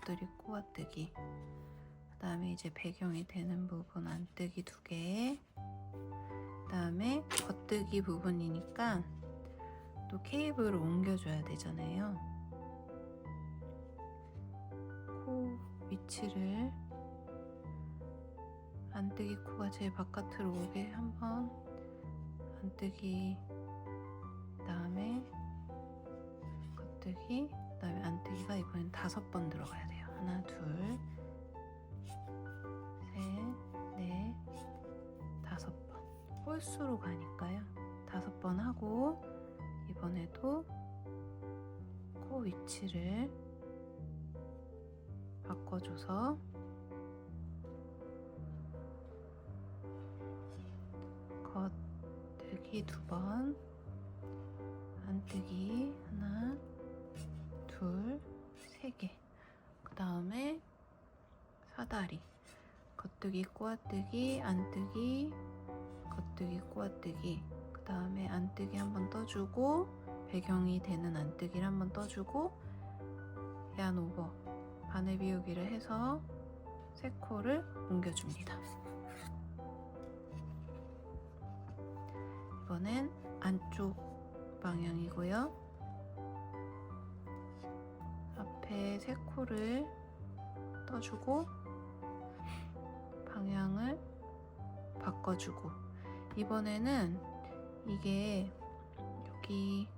[SPEAKER 1] 겉뜨기 꼬아뜨기, 그 다음에 이제 배경이 되는 부분 안뜨기 2개, 그 다음에 겉뜨기 부분이니까 또 케이블을 옮겨줘야 되잖아요. 코 위치를 안뜨기 코가 제일 바깥으로 오게 한번 안뜨기, 그 다음에 겉뜨기, 그 다음에 안뜨기가 이번엔 5번 들어가야 돼요. 하나, 둘, 셋, 넷, 5번. 홀수로 가니까요. 5번 하고 이번에도 코 위치를 바꿔줘서 겉뜨기 2번, 안뜨기 하나, 둘, 3개. 그 다음에 사다리 겉뜨기 꼬아뜨기 안뜨기 겉뜨기 꼬아뜨기, 그 다음에 안뜨기 한번 떠주고 배경이 되는 안뜨기를 한번 떠주고 얀 오버 바늘 비우기를 해서 3코를 옮겨줍니다. 이번엔 안쪽 방향이고요. 앞에 3코를 떠주고 방향을 바꿔주고, 이번에는 이게 여기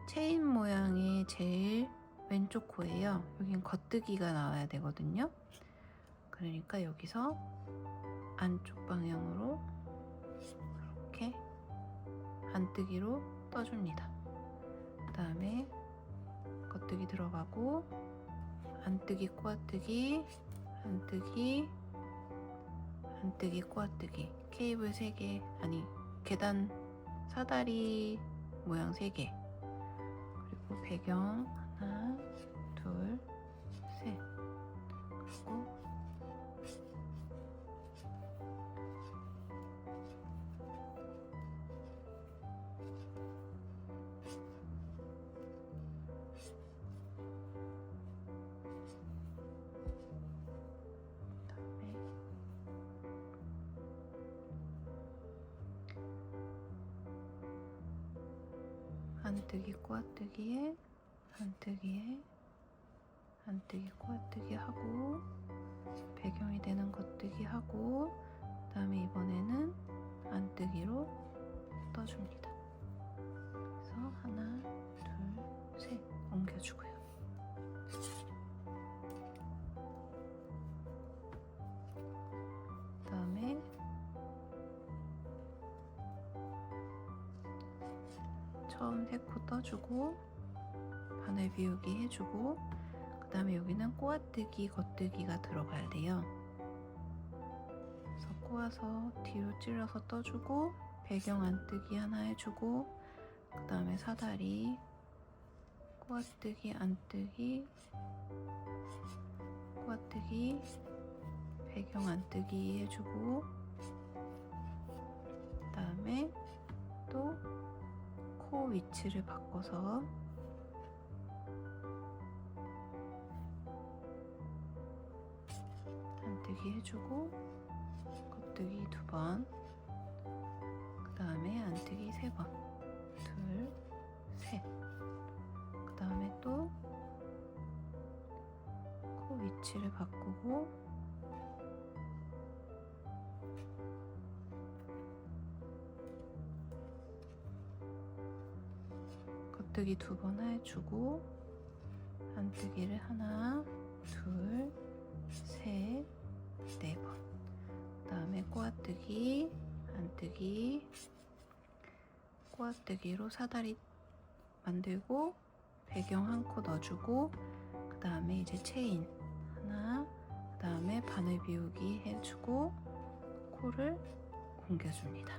[SPEAKER 1] 체인 모양의 제일 왼쪽 코예요. 여긴 겉뜨기가 나와야 되거든요. 그러니까 여기서 안쪽 방향으로 이렇게 안뜨기로 떠줍니다. 그 다음에 겉뜨기 들어가고 안뜨기 꼬아뜨기 안뜨기 안뜨기 꼬아뜨기, 케이블 3개, 아니 계단 사다리 모양 3개, 그리고 배경 하나 둘 셋, 그리고 안뜨기 꼬아뜨기에 안뜨기에 안뜨기 꼬아뜨기 하고 배경이 되는 겉뜨기 하고 그 다음에 이번에는 안뜨기로 떠줍니다. 그래서 하나, 둘, 셋 옮겨주고요. 그 다음에 처음 3코 떠주고 바늘 비우기 해주고 그 다음에 여기는 꼬아뜨기, 겉뜨기가 들어가야 돼요. 그래서 꼬아서 뒤로 찔러서 떠주고 배경 안뜨기 하나 해주고 그 다음에 사다리 꼬아뜨기, 안뜨기, 꼬아뜨기, 배경 안뜨기 해주고 그 다음에 또 코 위치를 바꿔서 안뜨기 해주고 겉뜨기 2번 그 다음에 안뜨기 3번 둘, 셋 그 다음에 또 코 위치를 바꾸고 겉뜨기 2번 해주고 안뜨기를 하나, 둘, 셋, 4번 그 다음에 꼬아뜨기, 안뜨기, 꼬아뜨기로 사다리 만들고 배경 1코 넣어주고 그 다음에 이제 체인 하나 그 다음에 바늘 비우기 해주고 코를 옮겨줍니다.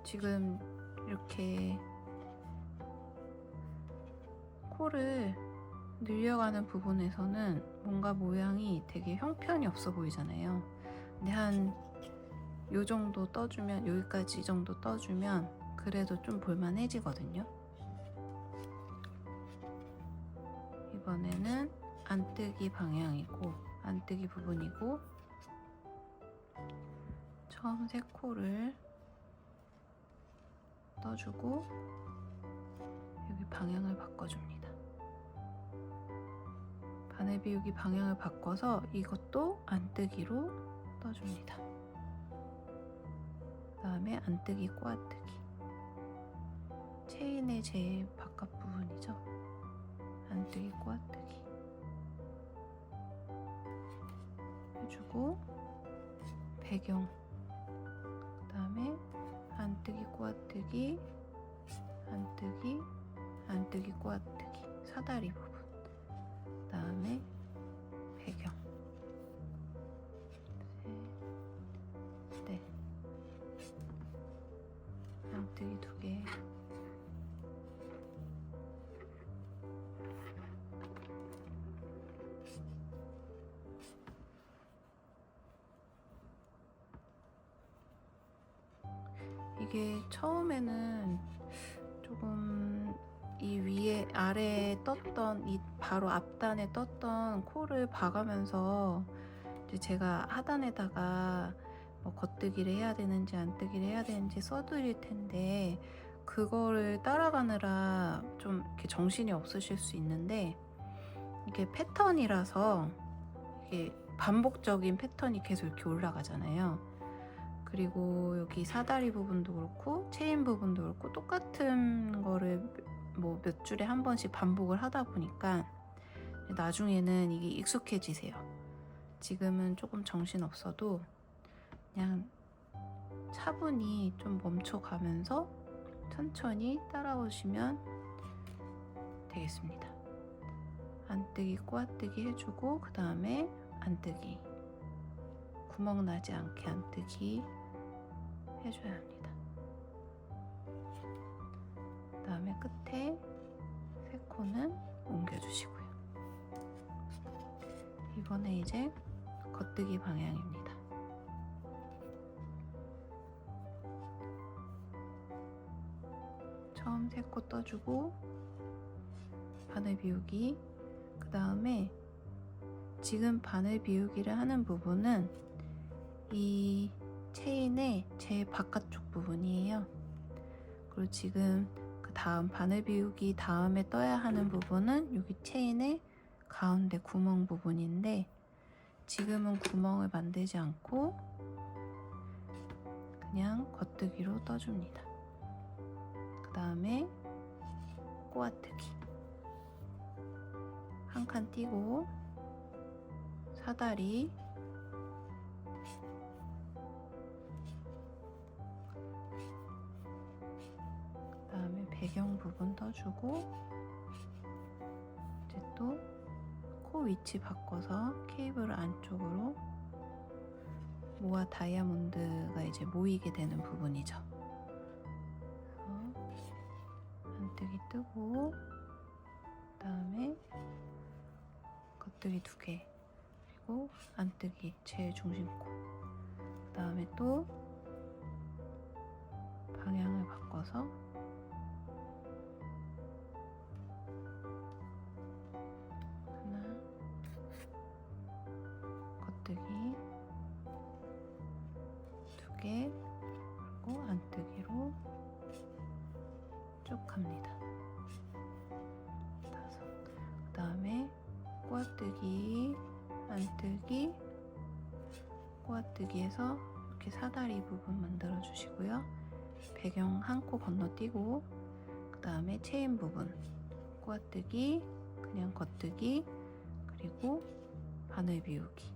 [SPEAKER 1] 지금 이렇게 코를 늘려가는 부분에서는 뭔가 모양이 되게 형편이 없어 보이잖아요. 근데 한 요 정도 떠주면, 여기까지 정도 떠주면 그래도 좀 볼만해지거든요. 이번에는 안뜨기 방향이고 안뜨기 부분이고 처음 3코를 떠주고 여기 방향을 바꿔줍니다. 바늘 비우기 방향을 바꿔서 이것도 안뜨기로 떠줍니다. 그 다음에 안뜨기 꼬아뜨기 체인의 제일 바깥 부분이죠. 안뜨기 꼬아뜨기 해주고 배경 그 다음에 안뜨기 꼬아뜨기 안뜨기 안뜨기 꼬아뜨기 사다리 부분 그 다음에 배경 네 안뜨기 2개 이게 처음에는 조금 이 위에 아래에 떴던 이 바로 앞단에 떴던 코를 봐가면서 이제 제가 하단에다가 뭐 겉뜨기를 해야 되는지 안뜨기를 해야 되는지 써드릴 텐데 그거를 따라가느라 좀 이렇게 정신이 없으실 수 있는데 이게 패턴이라서 이게 반복적인 패턴이 계속 이렇게 올라가잖아요. 그리고 여기 사다리 부분도 그렇고 체인 부분도 그렇고 똑같은 거를 뭐 몇 줄에 한 번씩 반복을 하다 보니까 나중에는 이게 익숙해지세요. 지금은 조금 정신 없어도 그냥 차분히 좀 멈춰가면서 천천히 따라오시면 되겠습니다. 안뜨기 꼬아뜨기 해주고 그 다음에 안뜨기 구멍 나지 않게 안뜨기 해줘야 합니다. 그 다음에 끝에 3코는 옮겨주시고요. 이번에 이제 겉뜨기 방향입니다. 처음 3코 떠주고 바늘 비우기 그 다음에 지금 바늘 비우기를 하는 부분은 이 체인의 제일 바깥쪽 부분이에요. 그리고 지금 그 다음 바늘 비우기 다음에 떠야 하는 부분은 여기 체인의 가운데 구멍 부분인데, 지금은 구멍을 만들지 않고 그냥 겉뜨기로 떠줍니다. 그 다음에 꼬아뜨기 한 칸 띄고 사다리, 그 다음에 배경 부분 떠주고, 이제 또 코 위치 바꿔서 케이블을 안쪽으로 모아 다이아몬드가 이제 모이게 되는 부분이죠. 안뜨기 뜨고, 그 다음에 겉뜨기 2개, 그리고 안뜨기 제일 중심코, 그 다음에 또 방향을 바꿔서 하나, 겉뜨기 2개, 그리고 안뜨기로 쭉 갑니다. 5. 그 다음에 꼬아뜨기, 안뜨기, 꼬아뜨기에서 이렇게 사다리 부분 만들어 주시고요. 배경 한 코 건너뛰고, 그 다음에 체인 부분 꼬아뜨기, 그냥 겉뜨기, 그리고 바늘 비우기.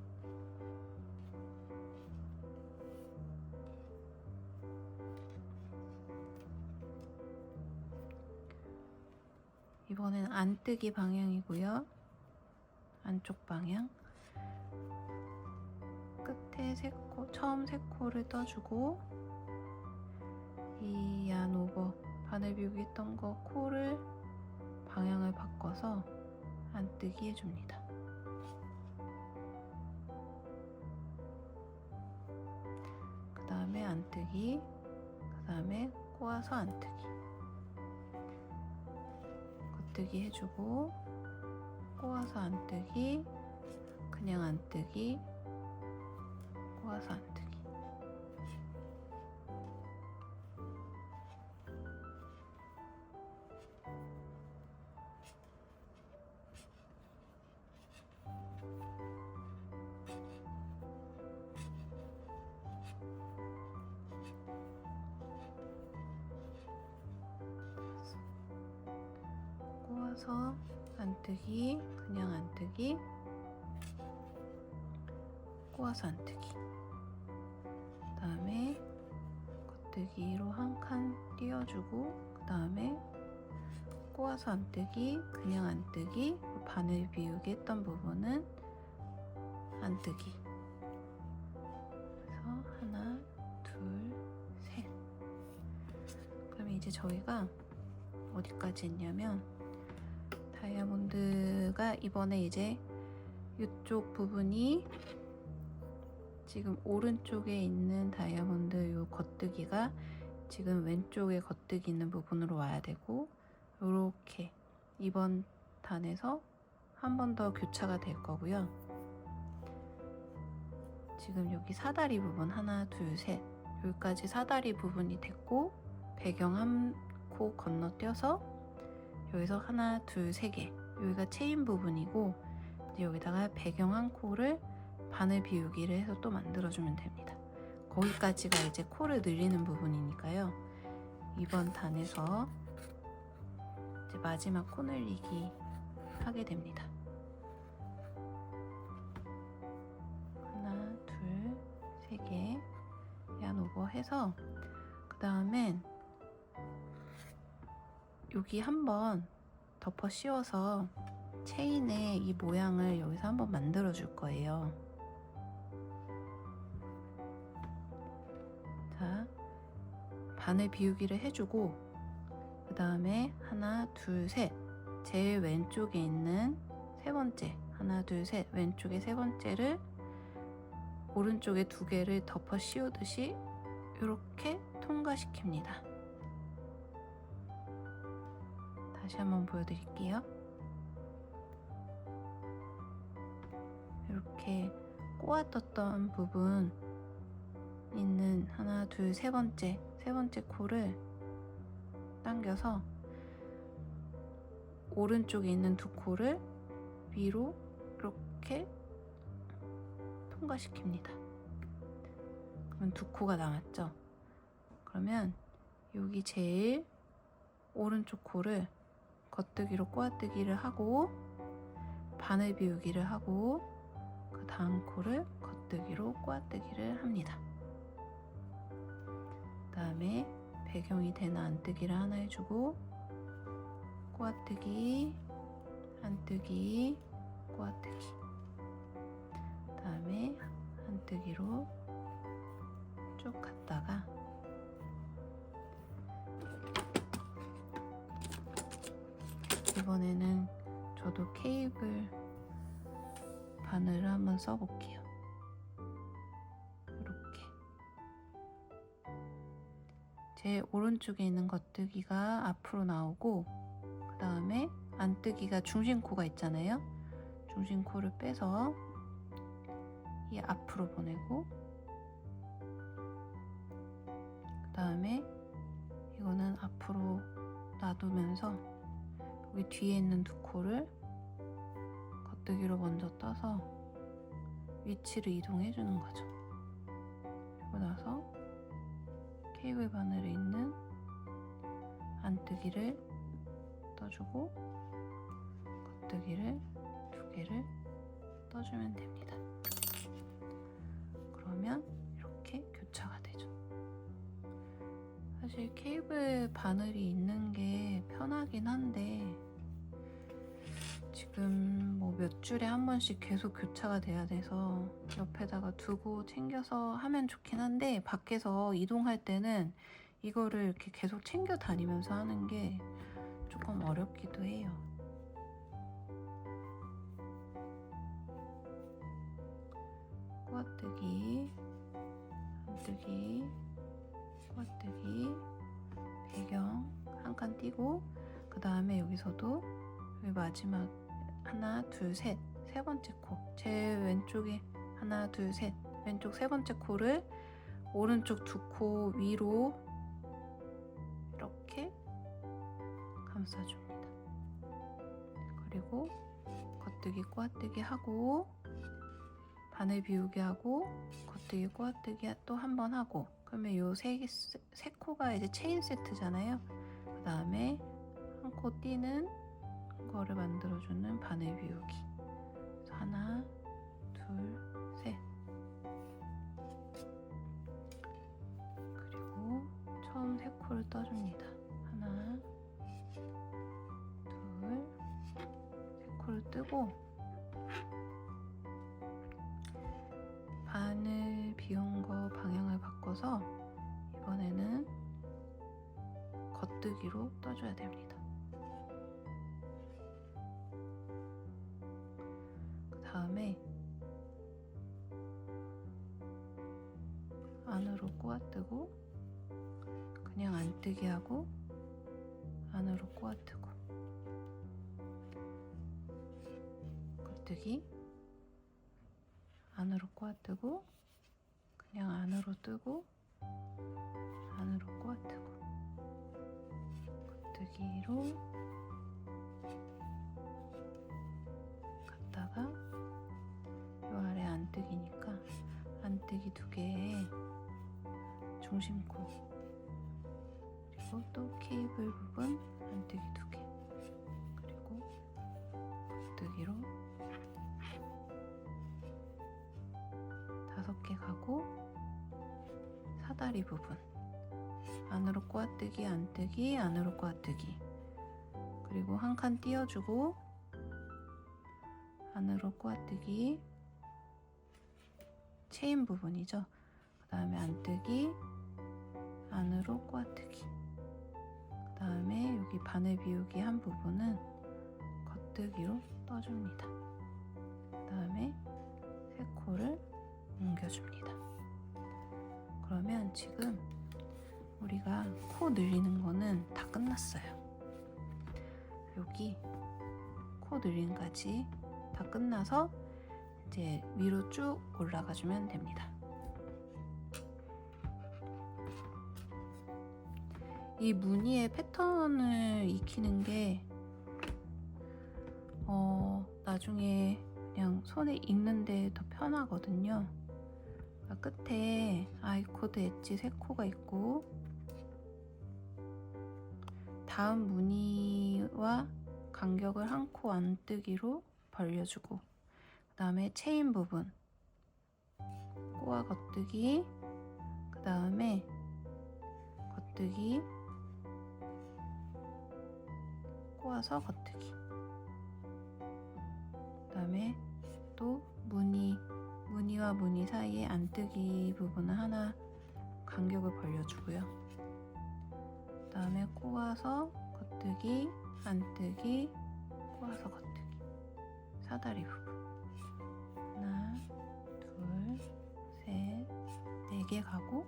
[SPEAKER 1] 이번엔 안뜨기 방향이고요. 안쪽 방향. 끝에 처음 3코를 떠주고, 이 얀 오버 바늘 비우기 했던 거 코를 방향을 바꿔서 안뜨기 해줍니다. 그 다음에 안뜨기, 그 다음에 꼬아서 안뜨기, 겉뜨기 해주고, 꼬아서 안뜨기, 그냥 안뜨기, 꼬아서 안뜨기. 꼬아서 안뜨기, 그냥 안뜨기, 꼬아서 안뜨기. 그 다음에 겉뜨기로 한 칸 띄워주고, 그 다음에 꼬아서 안뜨기, 그냥 안뜨기, 바늘 비우기 했던 부분은 안뜨기. 그래서 하나, 둘, 셋. 그러면 이제 저희가 어디까지 했냐면, 다이아몬드가 이번에 이제 이쪽 부분이 지금 오른쪽에 있는 다이아몬드 요 겉뜨기가 지금 왼쪽에 겉뜨기 있는 부분으로 와야 되고, 요렇게 이번 단에서 한 번 더 교차가 될 거고요. 지금 여기 사다리 부분 하나, 둘, 셋, 여기까지 사다리 부분이 됐고, 배경 한 코 건너뛰어서 여기서 하나, 둘, 세 개, 여기가 체인 부분이고, 이제 여기다가 배경 한 코를 바늘 비우기를 해서 또 만들어주면 됩니다. 거기까지가 이제 코를 늘리는 부분이니까요. 이번 단에서 이제 마지막 코 늘리기 하게 됩니다. 하나, 둘, 세 개, 얀 오버 해서, 그 다음엔 여기 한번 덮어 씌워서 체인의 이 모양을 여기서 한번 만들어 줄 거예요. 자, 바늘 비우기를 해주고, 그 다음에 하나, 둘, 셋, 제일 왼쪽에 있는 세 번째, 하나, 둘, 셋, 왼쪽에 세 번째를 오른쪽에 2개를 덮어 씌우듯이 이렇게 통과시킵니다. 다시 한번 보여드릴게요. 이렇게 꼬아떴던 부분 있는 하나, 둘, 세 번째 코를 당겨서 오른쪽에 있는 두 코를 위로 이렇게 통과시킵니다. 그럼 두 코가 남았죠? 그러면 여기 제일 오른쪽 코를 겉뜨기로 꼬아뜨기를 하고 바늘 비우기를 하고 그 다음 코를 겉뜨기로 꼬아뜨기를 합니다. 그 다음에 배경이 되는 안뜨기를 하나 해주고 꼬아뜨기, 안뜨기, 꼬아뜨기. 그 다음에 안뜨기로 쭉 갔다가 이번에는 저도 케이블 바늘을 한번 써볼게요. 이렇게 제 오른쪽에 있는 겉뜨기가 앞으로 나오고 그 다음에 안뜨기가 중심코가 있잖아요. 중심코를 빼서 이 앞으로 보내고 그 다음에 이거는 앞으로 놔두면서 여기 뒤에 있는 두 코를 겉뜨기로 먼저 떠서 위치를 이동해 주는 거죠. 그리고 나서 케이블 바늘에 있는 안뜨기를 떠주고 겉뜨기를 두 개를 떠주면 됩니다. 그러면 이렇게 교차가 되죠. 사실 케이블 바늘이 있는 게 편하긴 한데 지금 뭐 몇 줄에 한 번씩 계속 교차가 돼야 돼서 옆에다가 두고 챙겨서 하면 좋긴 한데 밖에서 이동할 때는 이거를 이렇게 계속 챙겨 다니면서 하는 게 조금 어렵기도 해요. 꼬아뜨기, 안뜨기, 꼬아뜨기, 배경 한 칸 띄고 그 다음에 여기서도 여기 마지막 하나, 둘, 셋, 세 번째 코, 제 왼쪽에 하나, 둘, 셋, 왼쪽 세 번째 코를 오른쪽 두 코 위로 이렇게 감싸줍니다. 그리고 겉뜨기, 꼬아뜨기 하고 바늘 비우기 하고 겉뜨기, 꼬아뜨기 또 한 번 하고 그러면 요 세 코가 이제 체인 세트잖아요. 그 다음에 한 코 띄는 거를 만들어주는 바늘 비우기. 그래서 하나, 둘, 셋. 그리고 처음 세 코를 떠줍니다. 하나, 둘, 세 코를 뜨고 바늘 비운 거 방향을 바꿔서 이번에는 겉뜨기로 떠줘야 됩니다. 그 다음에 안으로 꼬아뜨고 그냥 안뜨기 하고 안으로 꼬아뜨고 겉뜨기 안으로 꼬아뜨고 그냥 안으로 뜨고 안으로 꼬아뜨고 겉뜨기로 갔다가 요 아래 안뜨기니까 안뜨기 두 개에 중심코 그리고 또 케이블 부분 안뜨기 두 개 그리고 겉뜨기로 5개 가고 사다리 부분 안으로 꼬아뜨기 안뜨기 안으로 꼬아뜨기 그리고 한 칸 띄워주고 안으로 꼬아뜨기 체인 부분이죠. 그 다음에 안뜨기 안으로 꼬아뜨기 그 다음에 여기 바늘 비우기 한 부분은 겉뜨기로 떠줍니다. 그 다음에 세 코를 옮겨줍니다. 그러면 지금 우리가 코 늘리는 거는 다 끝났어요. 여기 코 늘림까지 다 끝나서 이제 위로 쭉 올라가 주면 됩니다. 이 무늬의 패턴을 익히는 게 나중에 그냥 손에 익는데 더 편하거든요. 그러니까 끝에 아이코드 엣지 3코가 있고, 다음 무늬와 간격을 1코 안뜨기로 벌려주고, 그 다음에 체인 부분 꼬아 겉뜨기, 그 다음에 겉뜨기, 꼬아서 겉뜨기, 그 다음에 또 무늬와 무늬 사이에 안뜨기 부분을 하나 간격을 벌려주고요. 그 다음에 꼬아서 겉뜨기, 안뜨기, 꼬아서 겉뜨기, 사다리 부분 하나, 둘, 셋, 4개 가고,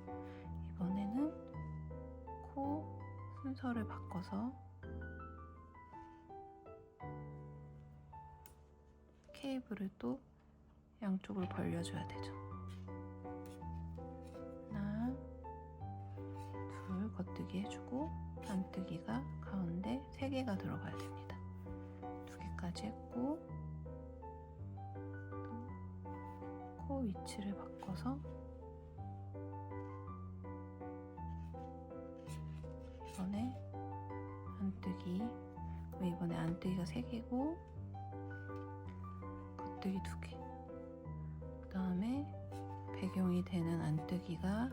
[SPEAKER 1] 이번에는 코 순서를 바꿔서 케이블을 또 양쪽으로 벌려줘야 되죠. 하나, 둘, 겉뜨기 해주고, 안뜨기가 가운데 3개가 들어가야 됩니다. 2개까지 했고, 또 코 위치를 바꿔서 이번에 안뜨기, 이번에 안뜨기가 3개고 겉뜨기 2개, 그 다음에 배경이 되는 안뜨기가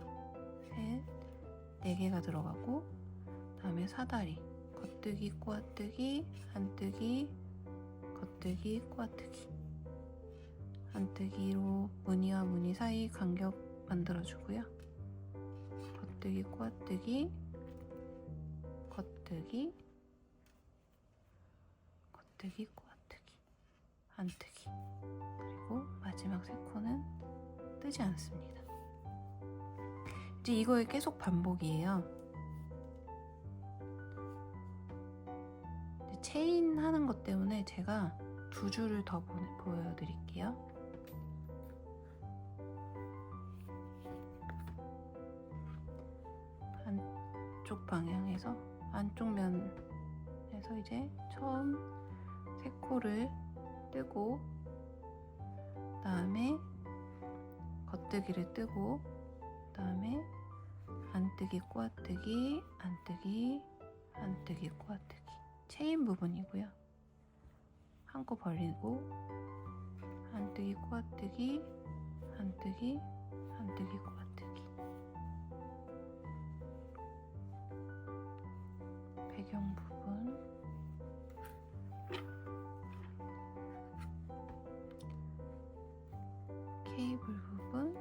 [SPEAKER 1] 4개가 들어가고, 그 다음에 사다리, 겉뜨기, 꼬아뜨기, 안뜨기, 겉뜨기, 꼬아뜨기, 안뜨기로 무늬와 무늬 사이 간격 만들어주고요. 겉뜨기, 꼬아뜨기, 겉뜨기, 겉뜨기, 꼬아뜨기, 안뜨기, 그리고 마지막 3코는 뜨지 않습니다. 이제 이거의 계속 반복이에요. 체인 하는 것 때문에 제가 2줄을 더 보여드릴게요. 안쪽 방향에서, 안쪽 면에서 이제 처음 3코를 뜨고, 그 다음에 겉뜨기를 뜨고, 그 다음에 안뜨기, 꼬아뜨기, 안뜨기, 안뜨기, 꼬아뜨기, 체인 부분이고요. 1코 벌리고, 안뜨기, 꼬아뜨기, 안뜨기, 안뜨기, 꼬아뜨기, 배경 부분, 케이블 부분,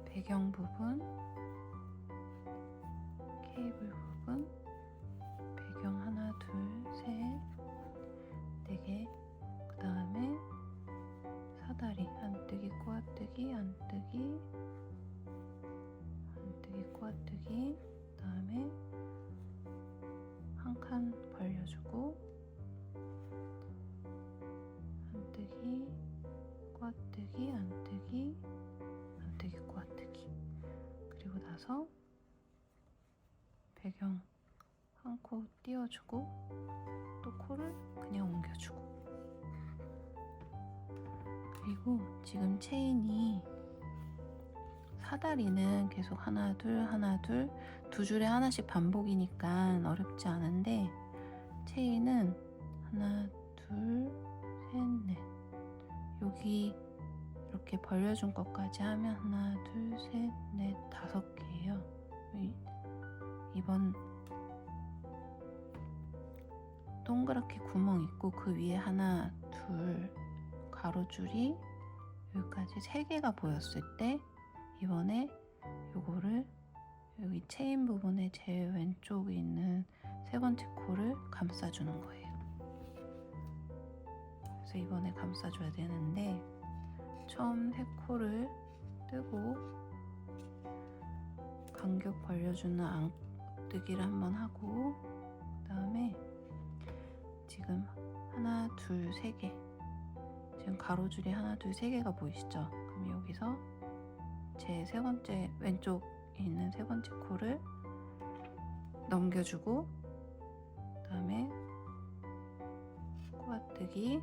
[SPEAKER 1] 배경 부분, 케이블 부분, 배경 하나, 둘, 셋, 4개, 그 다음에 사다리, 안뜨기, 꼬아뜨기, 안뜨기, 안뜨기, 꼬아뜨기, 그 다음에 1칸 벌려주고, 안뜨기, 꼬아뜨기, 안뜨기, 안뜨기, 꼬아뜨기, 그리고 나서 배경 1코 띄워주고, 또 코를 그냥 옮겨주고, 그리고 지금 체인이, 사다리는 계속 하나 둘 하나 둘 2줄에 하나씩 반복이니까 어렵지 않은데, 체인은 하나 둘 셋 넷, 여기 이렇게 벌려준 것까지 하면 하나 둘 셋 넷 5개예요. 이번 동그랗게 구멍 있고, 그 위에 하나 둘 가로줄이 여기까지 3개가 보였을 때, 이번에 요거를 여기 체인 부분에 제일 왼쪽에 있는 3번째 코를 감싸주는 거예요. 그래서 이번에 감싸줘야 되는데, 처음 3코를 뜨고 간격 벌려주는 안뜨기를 한번 하고, 그 다음에 지금 하나 둘 3개, 지금 가로줄이 하나 둘 3개가 보이시죠? 그럼 여기서 제 3번째 왼쪽에 있는 3번째 코를 넘겨주고, 그 다음에 꼬아뜨기,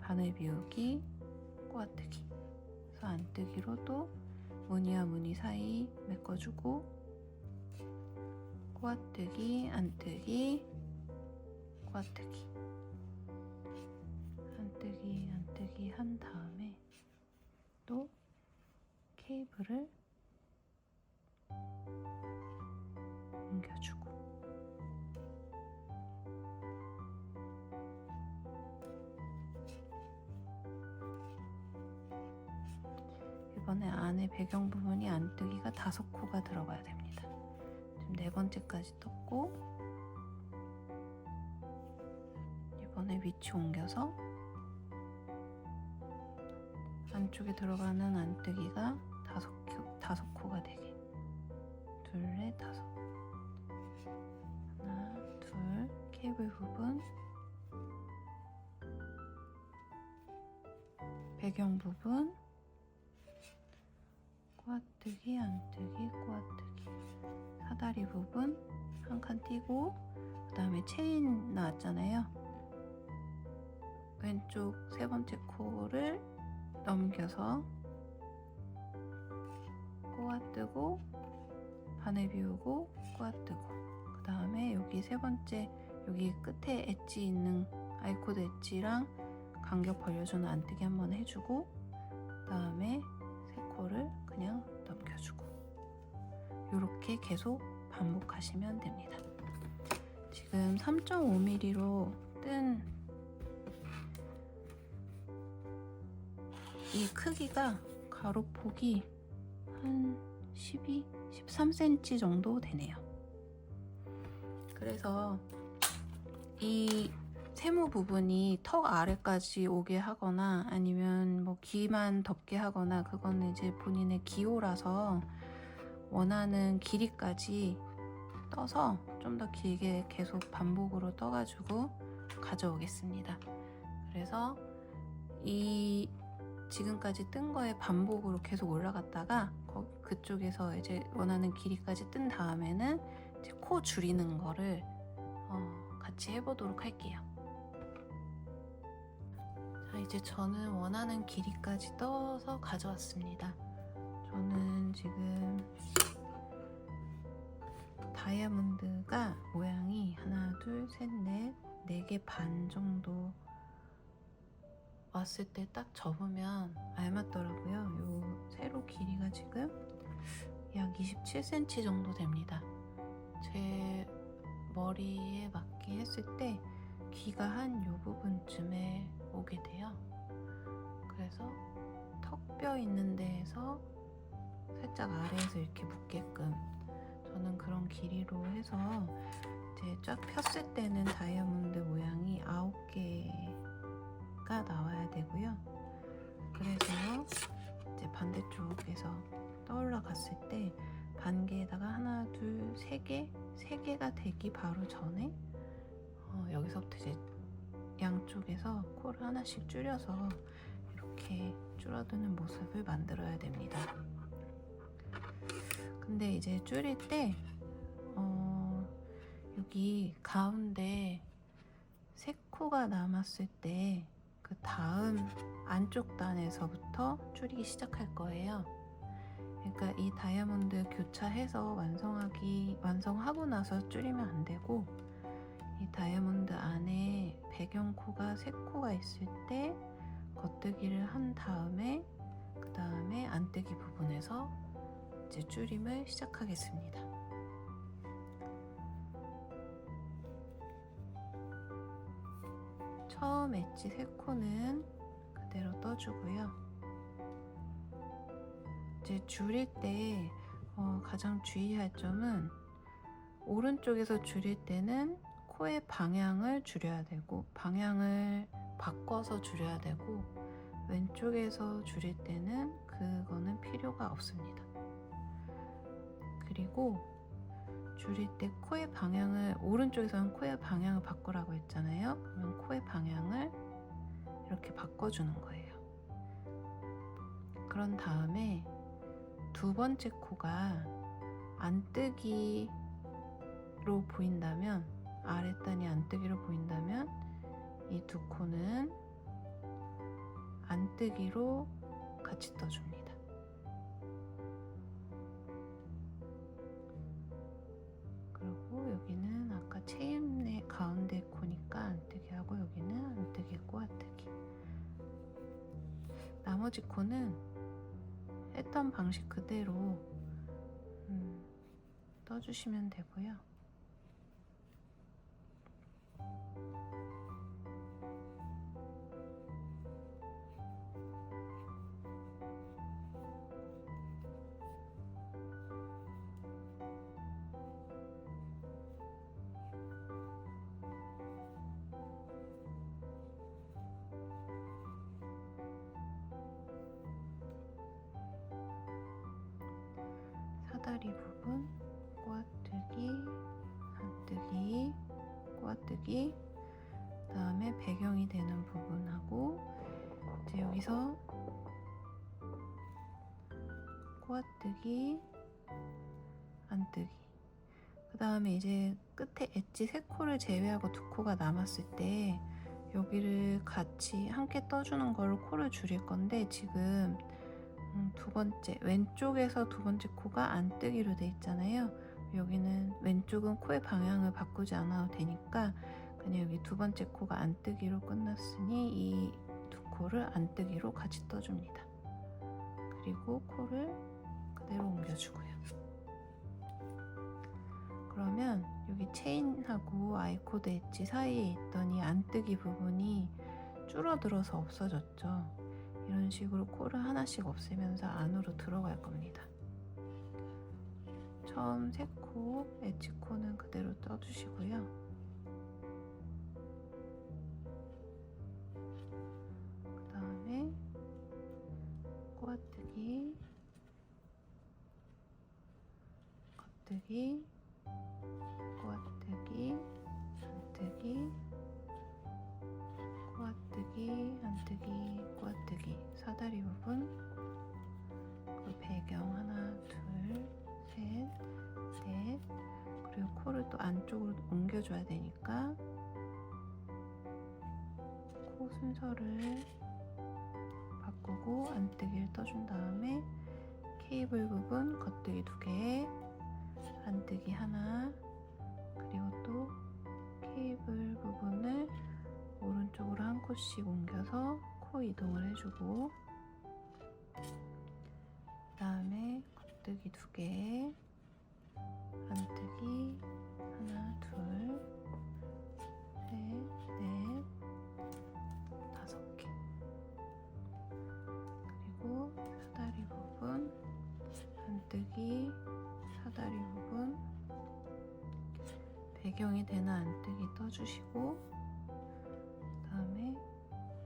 [SPEAKER 1] 바늘 비우기, 꼬아뜨기. 그래서 안뜨기로 또 무늬와 무늬 사이 메꿔주고, 꼬아뜨기, 안뜨기, 꼬아뜨기, 안뜨기, 안뜨기 한 다음에 또 케이블을 옮겨주고, 이번에 안에 배경 부분이 안뜨기가 5코가 들어가야 됩니다. 지금 4번째까지 떴고, 이번에 위치 옮겨서 안쪽에 들어가는 안뜨기가 5코가 되게, 둘, 넷, 5. 하나, 둘, 케이블 부분, 배경 부분, 꼬아뜨기, 안뜨기, 꼬아뜨기, 사다리 부분 한 칸 띄고, 그 다음에 체인 나왔잖아요. 왼쪽 3번째 코를 넘겨서 꼬아뜨고, 바늘 비우고, 꼬아뜨고, 그 다음에 여기 3번째 여기 끝에 엣지 있는 아이코드 엣지랑 간격 벌려주는 안뜨기 한번 해주고, 그 다음에 3코를 그냥 넘겨주고, 이렇게 계속 반복하시면 됩니다. 지금 3.5mm로 뜬 이 크기가 가로폭이 한 12, 13cm 정도 되네요. 그래서 이 세모 부분이 턱 아래까지 오게 하거나 아니면 뭐 귀만 덮게 하거나, 그거는 이제 본인의 기호라서 원하는 길이까지 떠서 좀 더 길게 계속 반복으로 떠가지고 가져오겠습니다. 그래서 이 지금까지 뜬 거에 반복으로 계속 올라갔다가 그쪽에서 이제 원하는 길이까지 뜬 다음에는 이제 코 줄이는 거를 같이 해보도록 할게요. 자, 이제 저는 원하는 길이까지 떠서 가져왔습니다. 저는 지금 다이아몬드가 모양이 하나, 둘, 셋, 넷, 4개 반 정도 왔을 때 딱 접으면 알맞더라고요. 요 세로 길이가 지금 약 27cm 정도 됩니다. 제 머리에 맞게 했을 때 귀가 한 요 부분쯤에 오게 돼요. 그래서 턱뼈 있는 데에서 살짝 아래에서 이렇게 붙게끔 저는 그런 길이로 해서 이제 쫙 폈을 때는 다이아몬드 모양이 9개가 나와야 되고요. 그래서 이제 반대쪽에서 떠올라 갔을 때 반개에다가 하나, 둘, 3개, 3개가 되기 바로 전에 여기서부터 이제 양쪽에서 코를 하나씩 줄여서 이렇게 줄어드는 모습을 만들어야 됩니다. 근데 이제 줄일 때 여기 가운데 3코가 남았을 때 그 다음 안쪽 단에서부터 줄이기 시작할 거예요. 그러니까 이 다이아몬드 교차해서 완성하고 나서 줄이면 안 되고, 이 다이아몬드 안에 배경 코가 3코가 있을 때 겉뜨기를 한 다음에 그 다음에 안뜨기 부분에서 이제 줄임을 시작하겠습니다. 처음 엣지 3코는 그대로 떠주고요. 이제 줄일 때 가장 주의할 점은 오른쪽에서 줄일 때는 코의 방향을 줄여야 되고, 방향을 바꿔서 줄여야 되고, 왼쪽에서 줄일 때는 그거는 필요가 없습니다. 그리고 줄일 때 코의 방향을, 오른쪽에서는 코의 방향을 바꾸라고 했잖아요. 그러면 코의 방향을 이렇게 바꿔주는 거예요. 그런 다음에 2번째 코가 안뜨기로 보인다면, 아랫단이 안뜨기로 보인다면 이 두 코는 안뜨기로 같이 떠줍니다. 그리고 여기는 아까 체인의 가운데 코니까 안뜨기하고 여기는 안뜨기, 꼬아뜨기. 나머지 코는 했던 방식 그대로 떠주시면 되고요. 사다리 부분 꼬아뜨기, 안뜨기, 꼬아뜨기. 그 다음에 배경이 되는 부분하고 이제 여기서 꼬아뜨기, 안뜨기. 그 다음에 이제 끝에 엣지 3코를 제외하고 2코가 남았을 때 여기를 같이 함께 떠주는 걸로 코를 줄일 건데, 지금 두 번째 왼쪽에서 두 번째 코가 안뜨기로 돼 있잖아요. 여기는 왼쪽은 코의 방향을 바꾸지 않아도 되니까 그냥 여기 두 번째 코가 안뜨기로 끝났으니 이 두 코를 안뜨기로 같이 떠줍니다. 그리고 코를 그대로 옮겨주고요. 그러면 여기 체인하고 아이코드 엣지 사이에 있던 이 안뜨기 부분이 줄어들어서 없어졌죠. 이런 식으로 코를 하나씩 없애면서 안으로 들어갈 겁니다. 처음 3코, 엣지 코는 그대로 떠주시고요. 그 다음에 꼬아뜨기, 겉뜨기, 꼬아뜨기, 안뜨기, 꼬아뜨기, 안뜨기, 꼬아뜨기. 사다리 부분, 그 배경 하나, 둘, 셋, 넷. 그리고 코를 또 안쪽으로 옮겨줘야 되니까 코 순서를 바꾸고 안뜨기를 떠준 다음에 케이블 부분 겉뜨기 2개, 안뜨기 하나, 그리고 또 케이블 부분을 오른쪽으로 한 코씩 옮겨서 코 이동을 해주고, 그 다음에 겉뜨기 2개, 안뜨기 하나, 둘, 셋, 넷, 5개. 그리고 사다리 부분, 안뜨기, 사다리 부분, 배경이 되는 안뜨기 떠주시고, 그 다음에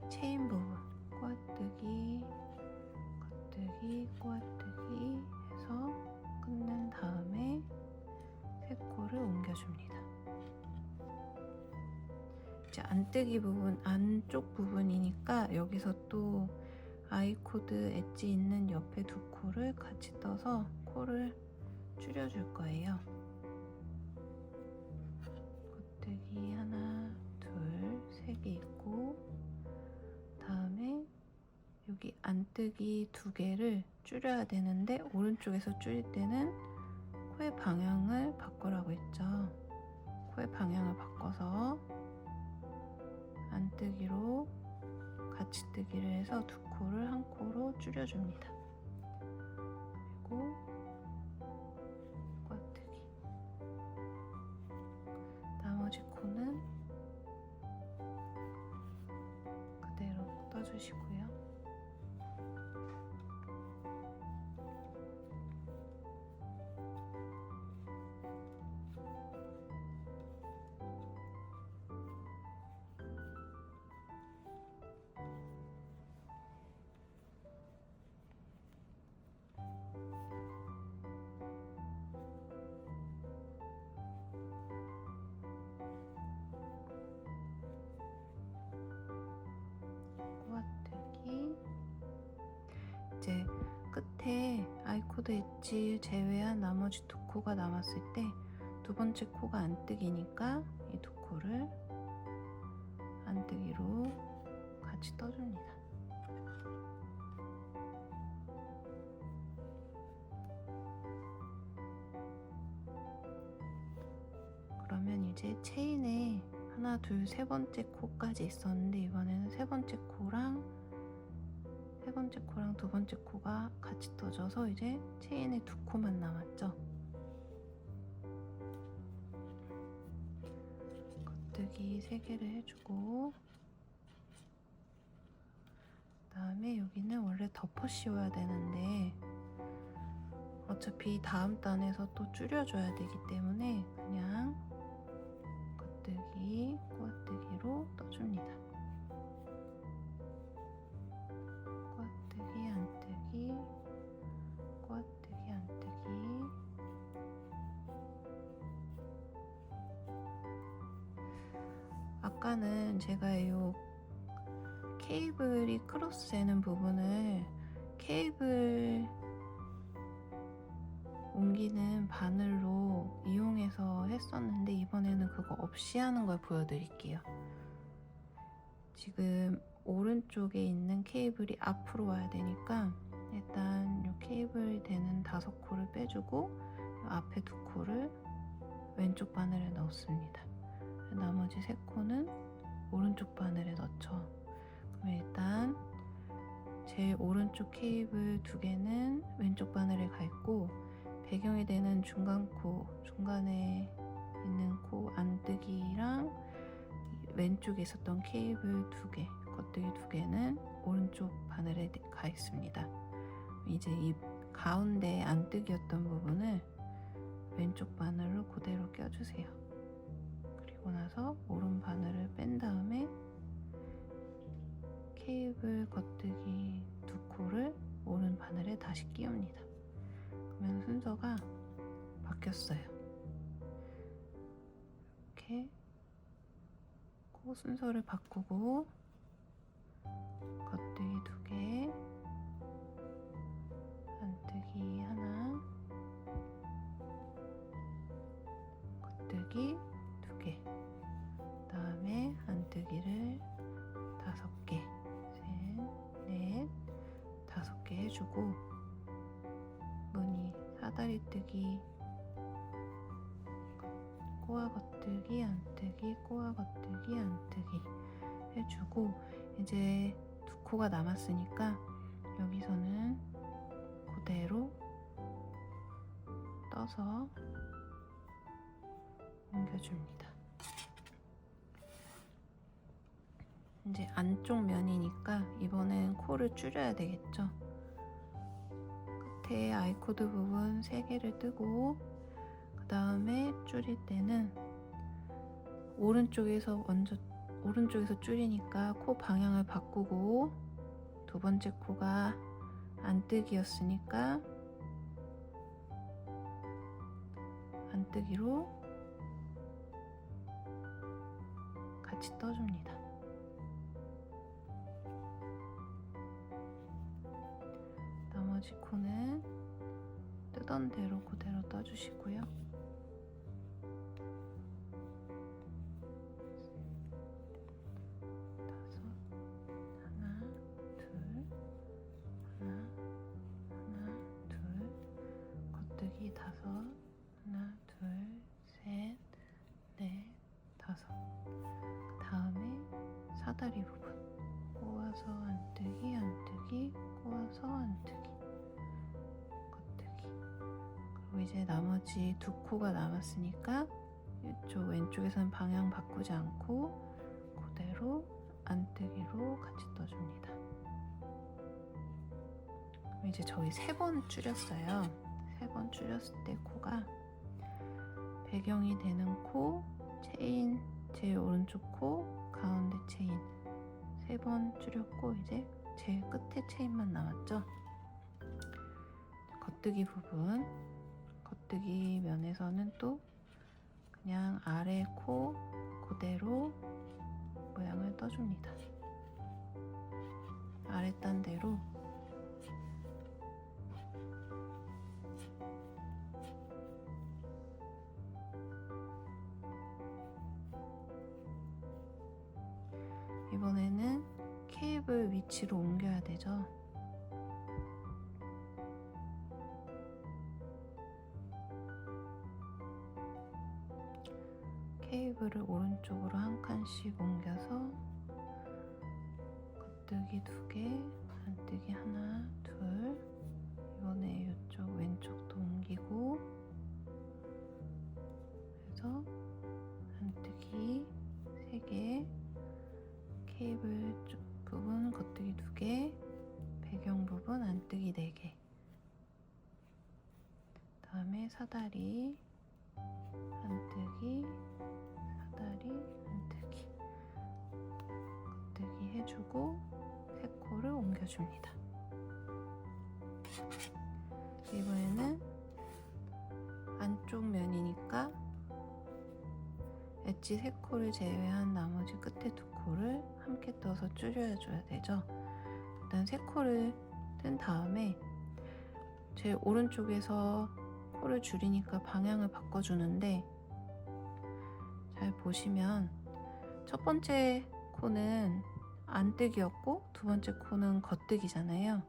[SPEAKER 1] 체인 부분, 꼬아뜨기, 겉뜨기, 꼬아뜨기 해서 끝낸 다음에 3코를 옮겨줍니다. 이제 안뜨기 부분, 안쪽 부분이니까 여기서 또 아이코드 엣지 있는 옆에 2코를 같이 떠서 코를 줄여줄 거예요. 겉뜨기 하나, 둘, 3개 있고, 다음에 여기 안뜨기 2개를 줄여야 되는데 오른쪽에서 줄일 때는 코의 방향을 바꾸라고 했죠. 코의 방향을 바꿔서 안뜨기로 같이 뜨기를 해서 2코를 한 코로 줄여줍니다. 그리고 꼬아뜨기. 나머지 코는 그대로 떠주시고요. 이제 끝에 아이코드 엣지 제외한 나머지 2코 코가 남았을 때 두 번째 코가 안뜨기니까 이 두 코를 안뜨기로 같이 떠줍니다. 그러면 이제 체인에 하나, 둘, 세 번째 코까지 있었는데 이번에는 세 번째 코랑 두 번째 코가 같이 떠져서 이제 체인에 두 코만 남았죠. 겉뜨기 3개를 해주고, 그 다음에 여기는 원래 덮어 씌워야 되는데 어차피 다음 단에서 또 줄여줘야 되기 때문에 그냥 겉뜨기, 꼬아뜨기로 떠줍니다. 꼬아뜨기, 안뜨기, 꼬아뜨기, 안뜨기. 아까는 제가 이 케이블이 크로스 되는 부분을 케이블 옮기는 바늘로 이용해서 했었는데 이번에는 그거 없이 하는 걸 보여드릴게요. 지금 오른쪽에 있는 케이블이 앞으로 와야 되니까 일단 이 케이블 되는 5코를 빼주고 앞에 2코를 왼쪽 바늘에 넣습니다. 나머지 3코는 오른쪽 바늘에 넣죠. 그럼 일단 제일 오른쪽 케이블 2개는 왼쪽 바늘에 가 있고 배경이 되는 중간 코, 중간에 있는 코 안뜨기랑 왼쪽에 있었던 케이블 2개, 겉뜨기 2개는 오른쪽 바늘에 가 있습니다. 이제 이 가운데 안뜨기였던 부분을 왼쪽 바늘로 그대로 껴주세요. 그리고 나서 오른 바늘을 뺀 다음에 케이블 겉뜨기 2코를 오른 바늘에 다시 끼웁니다. 그러면 순서가 바뀌었어요. 이렇게 코 순서를 바꾸고 겉뜨기 2개, 안뜨기 하나, 겉뜨기 2개, 그 다음에 안뜨기를 5개, 셋, 넷, 5개 해주고 무늬 사다리 뜨기, 꼬아 겉뜨기, 안뜨기, 꼬아 겉뜨기, 안뜨기 해주고 이제 2코가 남았으니까 여기서는 그대로 떠서 옮겨줍니다. 이제 안쪽 면이니까 이번엔 코를 줄여야 되겠죠. 끝에 아이코드 부분 3개를 뜨고 그 다음에 줄일 때는 오른쪽에서 줄이니까 코 방향을 바꾸고 두 번째 코가 안뜨기였으니까 안뜨기로 같이 떠줍니다. 나머지 코는 뜨던 대로 그대로 떠주시고요. 겉뜨기 5, 하나, 둘, 셋, 넷, 5. 그 다음에 사다리 부분 꼬아서 안뜨기, 안뜨기, 꼬아서 안뜨기, 겉뜨기. 그리고 이제 나머지 2코가 남았으니까 이쪽 왼쪽에서는 방향 바꾸지 않고 그대로 안뜨기로 같이 떠줍니다. 이제 저희 3번 줄였어요. 3번 줄였을 때 코가 배경이 되는 코, 체인, 제일 오른쪽 코, 가운데 체인 3번 줄였고 이제 제일 끝에 체인만 남았죠. 겉뜨기 부분, 겉뜨기 면에서는 또 그냥 아래 코 그대로 모양을 떠줍니다. 아랫단대로 이번에는 케이블 위치로 옮겨야 되죠. 케이블을 오른쪽으로 한 칸씩 옮겨서 겉뜨기 2개, 안뜨기 하나, 둘. 이번에 이쪽 왼쪽도 옮기고, 그래서 안뜨기 3개, 케이블 쪽 부분 겉뜨기 2개, 배경 부분 안뜨기 4개. 다음에 사다리 안뜨기, 사다리 안뜨기, 겉뜨기 해주고 3코를 옮겨줍니다. 이번에는 안쪽 면이니까 엣지 3코를 제외한 나머지 끝에 2코를 함께 떠서 줄여줘야 되죠. 일단 3코를 뜬 다음에 제일 오른쪽에서 코를 줄이니까 방향을 바꿔주는데, 잘 보시면 첫 번째 코는 안뜨기였고 두 번째 코는 겉뜨기잖아요.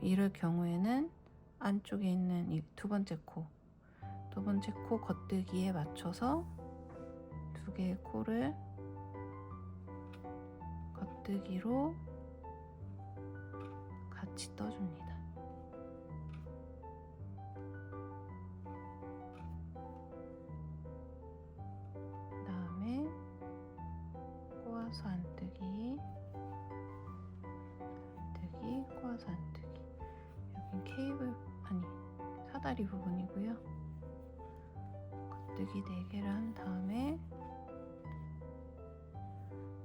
[SPEAKER 1] 이럴 경우에는 안쪽에 있는 이 두 번째 코 겉뜨기에 맞춰서 2개의 코를 겉뜨기로 같이 떠줍니다. 그 다음에 꼬아서 안뜨기, 꼬아서 안뜨기. 여긴 케이블, 사다리 부분이고요. 겉뜨기 4개를 한 다음에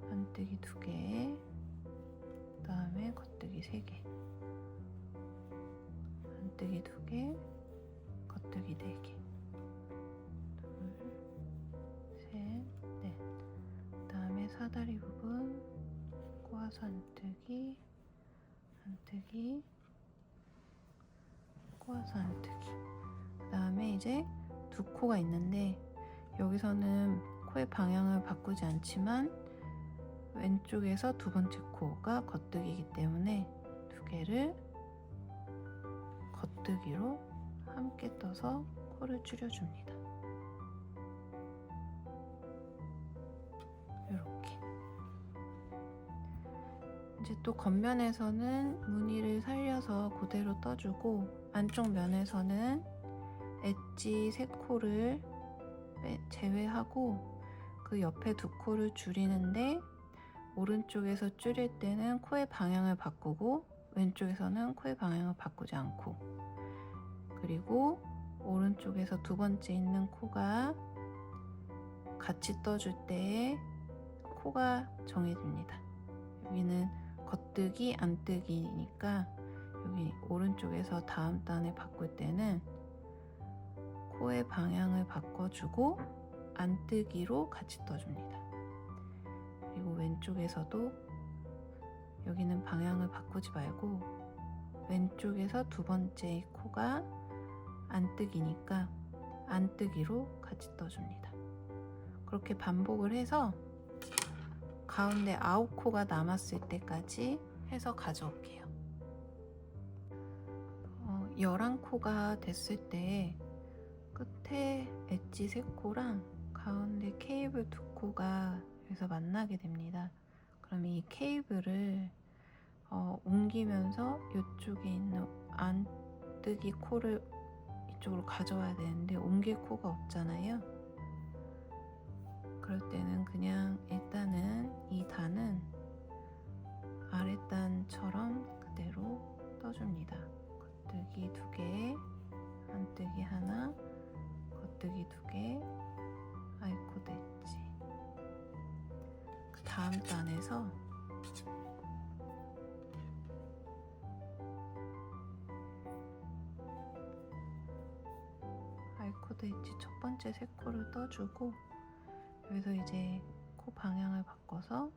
[SPEAKER 1] 안뜨기 2개, 그 다음에 겉뜨기 3개, 안뜨기 2개, 겉뜨기 4개, 둘, 셋, 넷. 그 다음에 사다리 부분 꼬아서 안뜨기, 꼬아서 안뜨기. 그 다음에 이제 2코가 있는데, 여기서는 코의 방향을 바꾸지 않지만 왼쪽에서 두 번째 코가 겉뜨기이기 때문에 2개를 겉뜨기로 함께 떠서 코를 줄여줍니다. 이렇게. 이제 또 겉면에서는 무늬를 살려서 그대로 떠주고, 안쪽 면에서는 엣지 3코를 제외하고 그 옆에 2코를 줄이는데, 오른쪽에서 줄일 때는 코의 방향을 바꾸고 왼쪽에서는 코의 방향을 바꾸지 않고, 그리고 오른쪽에서 두 번째 있는 코가 같이 떠줄 때 코가 정해집니다. 여기는 겉뜨기, 안뜨기니까 여기 오른쪽에서 다음 단에 바꿀 때는 코의 방향을 바꿔주고 안뜨기로 같이 떠줍니다. 그리고 왼쪽에서도 여기는 방향을 바꾸지 말고 왼쪽에서 두 번째 코가 안뜨기니까 안뜨기로 같이 떠줍니다. 그렇게 반복을 해서 가운데 9코가 남았을 때까지 해서 가져올게요. 11코가 됐을 때 끝에 엣지 3코랑 가운데 케이블 2코가 여기서 만나게 됩니다. 그럼 이 케이블을 옮기면서 이쪽에 있는 안뜨기 코를 이쪽으로 가져와야 되는데 옮길 코가 없잖아요. 그럴 때는 그냥 일단은 이 단은 아랫단처럼 그대로 떠줍니다. 겉뜨기 2개, 안뜨기 하나, 겉뜨기 2개, 아이코드 엣지. 그 다음 단에서 아이코드 엣지 첫 번째 3코를 떠주고, 여기서 이제 코 방향을 바꿔서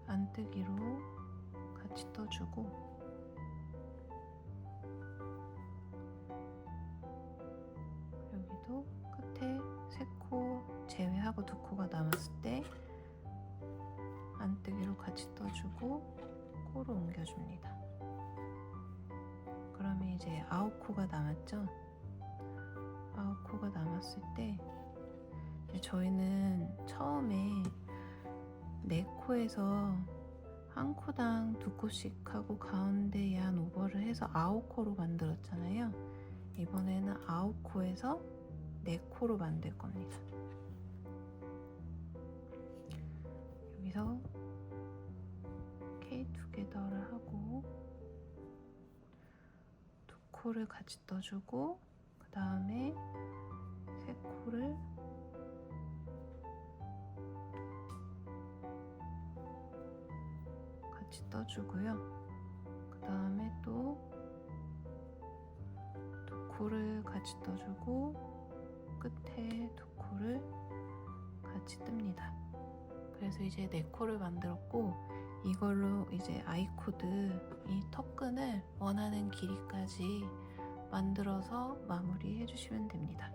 [SPEAKER 1] 안뜨기로 같이 떠주고, 여기도 떠주고 코로 옮겨줍니다. 그러면 이제 9코가 남았죠? 9코가 남았을 때 저희는 처음에 4코에서 한 코당 2코씩 하고 가운데에 한 오버를 해서 9코로 만들었잖아요. 이번에는 9코에서 4코로 만들 겁니다. 여기서 K 투게더를 하고 2코를 같이 떠주고 그 다음에 3코를 같이 떠주고요. 그 다음에 또 2코를 같이 떠주고 끝에 2코를 같이 뜹니다. 그래서 이제 4코를 만들었고, 이걸로 이제 아이코드 이 턱끈을 원하는 길이까지 만들어서 마무리해 주시면 됩니다.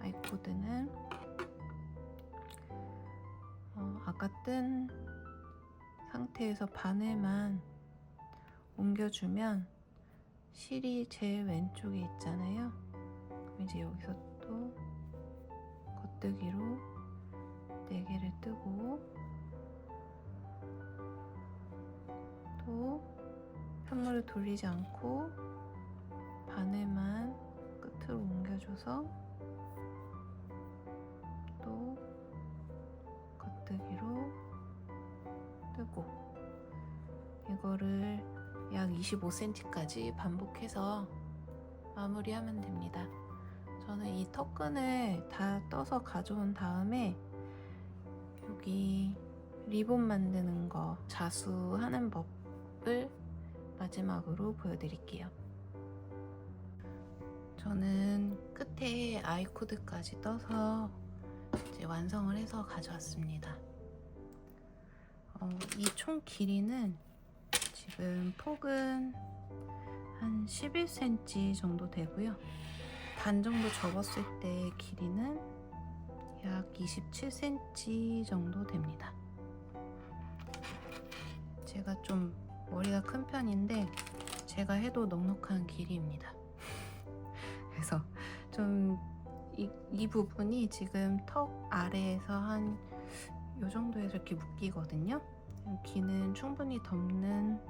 [SPEAKER 1] 아이코드는 아까 뜬 상태에서 바늘만 옮겨주면 실이 제일 왼쪽에 있잖아요. 그럼 이제 여기서 또 겉뜨기로 4개를 뜨고 또 편물을 돌리지 않고 바늘만 끝으로 옮겨줘서 또 겉뜨기로 뜨고, 이거를 약 25cm까지 반복해서 마무리하면 됩니다. 저는 이 턱끈을 다 떠서 가져온 다음에 여기 리본 만드는 거, 자수하는 법을 마지막으로 보여드릴게요. 저는 끝에 아이코드까지 떠서 이제 완성을 해서 가져왔습니다. 이 총 길이는 지금 폭은 한 11cm 정도 되고요. 반 정도 접었을 때 길이는 약 27cm 정도 됩니다. 제가 좀 머리가 큰 편인데 제가 해도 넉넉한 길이입니다. 그래서 좀 이 부분이 지금 턱 아래에서 한 이 정도에서 이렇게 묶이거든요. 귀는 충분히 덮는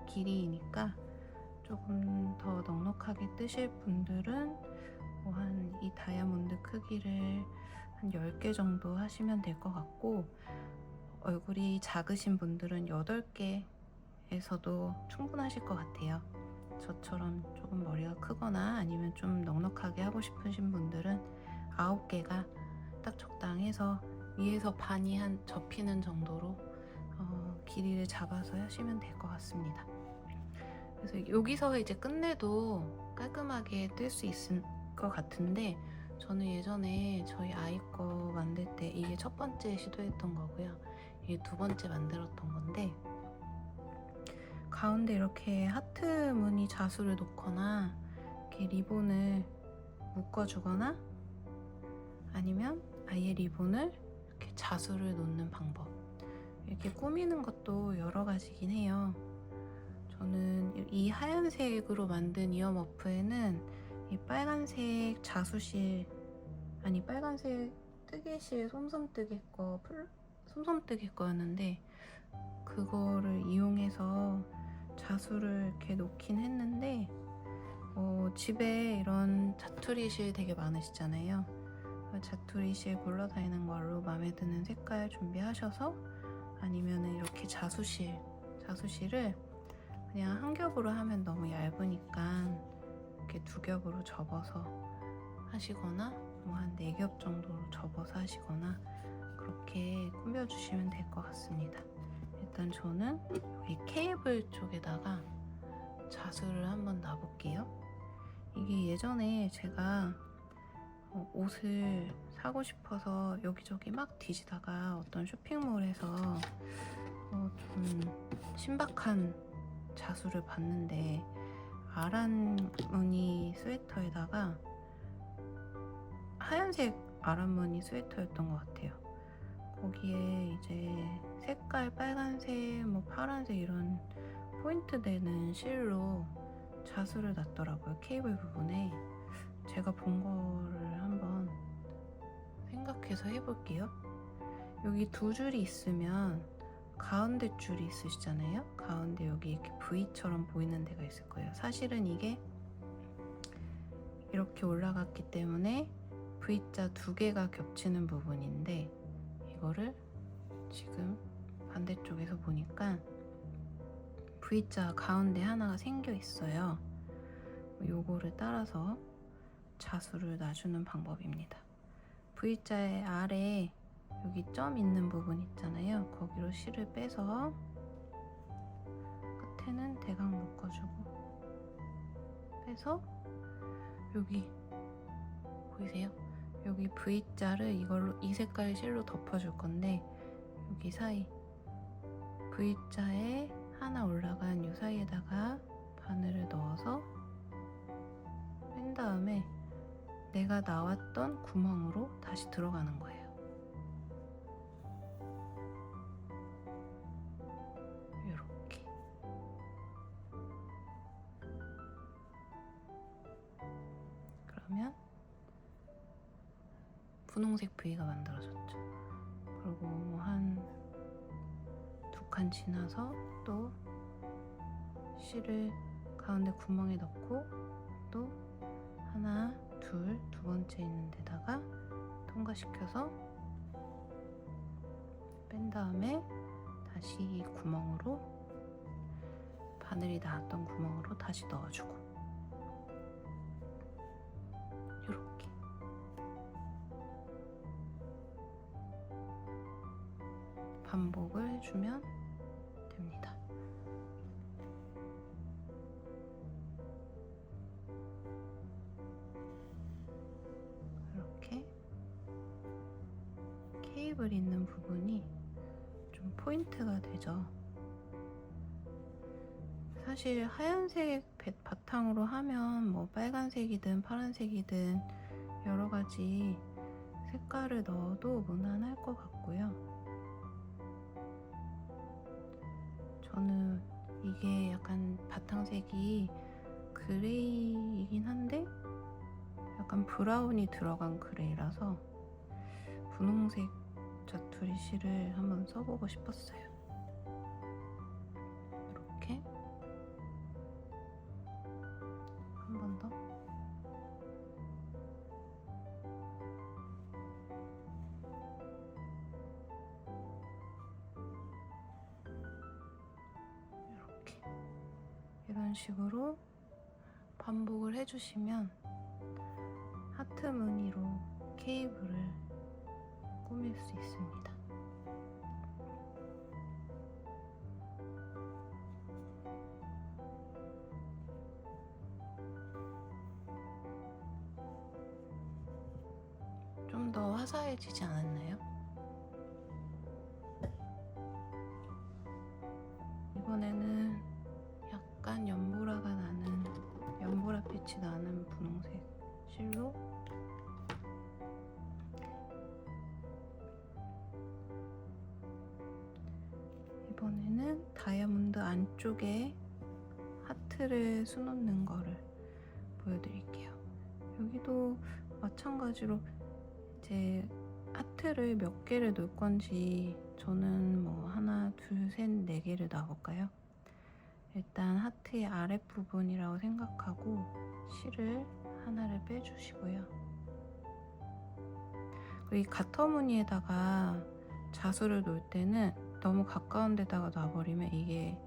[SPEAKER 1] 길이니까 조금 더 넉넉하게 뜨실 분들은 뭐 한 이 다이아몬드 크기를 한 10개 정도 하시면 될 것 같고, 얼굴이 작으신 분들은 8개에서도 충분하실 것 같아요. 저처럼 조금 머리가 크거나 아니면 좀 넉넉하게 하고 싶으신 분들은 9개가 딱 적당해서 위에서 반이 한 접히는 정도로 길이를 잡아서 하시면 될 것 같습니다. 그래서 여기서 이제 끝내도 깔끔하게 뜰 수 있을 것 같은데, 저는 예전에 저희 아이 거 만들 때 이게 첫 번째 시도했던 거고요. 이게 2번째 만들었던 건데, 가운데 이렇게 하트 무늬 자수를 놓거나 이렇게 리본을 묶어주거나 아니면 아예 리본을 이렇게 자수를 놓는 방법, 이렇게 꾸미는 것도 여러 가지긴 해요. 저는 이 하얀색으로 만든 이어머프에는 이 빨간색 자수실, 아니 빨간색 뜨개실 솜솜뜨개 거였는데, 그거를 이용해서 자수를 이렇게 놓긴 했는데, 집에 이런 자투리실 되게 많으시잖아요. 자투리실 굴러다니는 걸로 마음에 드는 색깔 준비하셔서, 아니면은 이렇게 자수실을 그냥 한 겹으로 하면 너무 얇으니까 이렇게 2겹으로 접어서 하시거나 뭐 한 4겹 정도로 접어서 하시거나 그렇게 꾸며주시면 될 것 같습니다. 일단 저는 이 케이블 쪽에다가 자수를 한번 놔볼게요. 이게 예전에 제가 옷을 사고 싶어서 여기저기 막 뒤지다가 어떤 쇼핑몰에서 좀 신박한 자수를 봤는데, 아란 무늬 스웨터에다가 하얀색 아란 무늬 스웨터였던 것 같아요. 거기에 이제 색깔 빨간색, 뭐 파란색 이런 포인트 되는 실로 자수를 놨더라고요. 케이블 부분에. 제가 본 거를 한번 생각해서 해볼게요. 여기 두 줄이 있으면 가운데 줄이 있으시잖아요. 가운데 여기 이렇게 V처럼 보이는 데가 있을 거예요. 사실은 이게 이렇게 올라갔기 때문에 V자 두 개가 겹치는 부분인데, 이거를 지금 반대쪽에서 보니까 V자 가운데 하나가 생겨 있어요. 요거를 따라서 자수를 놔주는 방법입니다. V자의 아래 여기 점 있는 부분 있잖아요. 거기로 실을 빼서 끝에는 대강 묶어주고, 빼서 여기 보이세요? 여기 V자를 이걸로 이 색깔 실로 덮어줄 건데, 여기 사이 V자에 하나 올라간 이 사이에다가 바늘을 넣어서 뺀 다음에 내가 나왔던 구멍으로 다시 들어가는 거예요. 이렇게. 그러면 분홍색 V가 만들어졌죠. 그리고 한 두 칸 지나서 또 실을 가운데 구멍에 넣고, 또 하나, 둘, 두 번째 있는 데다가 통과시켜서 뺀 다음에 다시 이 구멍으로, 바늘이 나왔던 구멍으로 다시 넣어주고, 이렇게. 반복을 해주면 됩니다. 이렇게 케이블 있는 부분이 좀 포인트가 되죠. 사실 하얀색 바탕으로 하면 뭐 빨간색이든 파란색이든 여러 가지 색깔을 넣어도 무난할 것 같고요. 저는 이게 약간 바탕색이 그레이이긴 한데 약간 브라운이 들어간 그레이라서 분홍색 자투리 실을 한번 써보고 싶었어요. 이렇게 한 번 더. 이렇게. 이런 식으로 반복을 해주시면 하트 무늬로 케이블을 꾸밀 수 있습니다. 좀 더 화사해지지 않았나요? 이번에는 약간 연보라가 나는, 연보라빛이 나는 분홍색 실로 이번에는 다이아몬드 안쪽에 하트를 수놓는 거를 보여드릴게요. 여기도 마찬가지로 이제 하트를 몇 개를 놓을 건지, 저는 뭐 하나, 둘, 셋, 네 개를 놔볼까요? 일단 하트의 아랫부분이라고 생각하고 실을 하나를 빼주시고요. 그리고 이 가터 무늬에다가 자수를 놓을 때는 너무 가까운 데다가 놔버리면 이게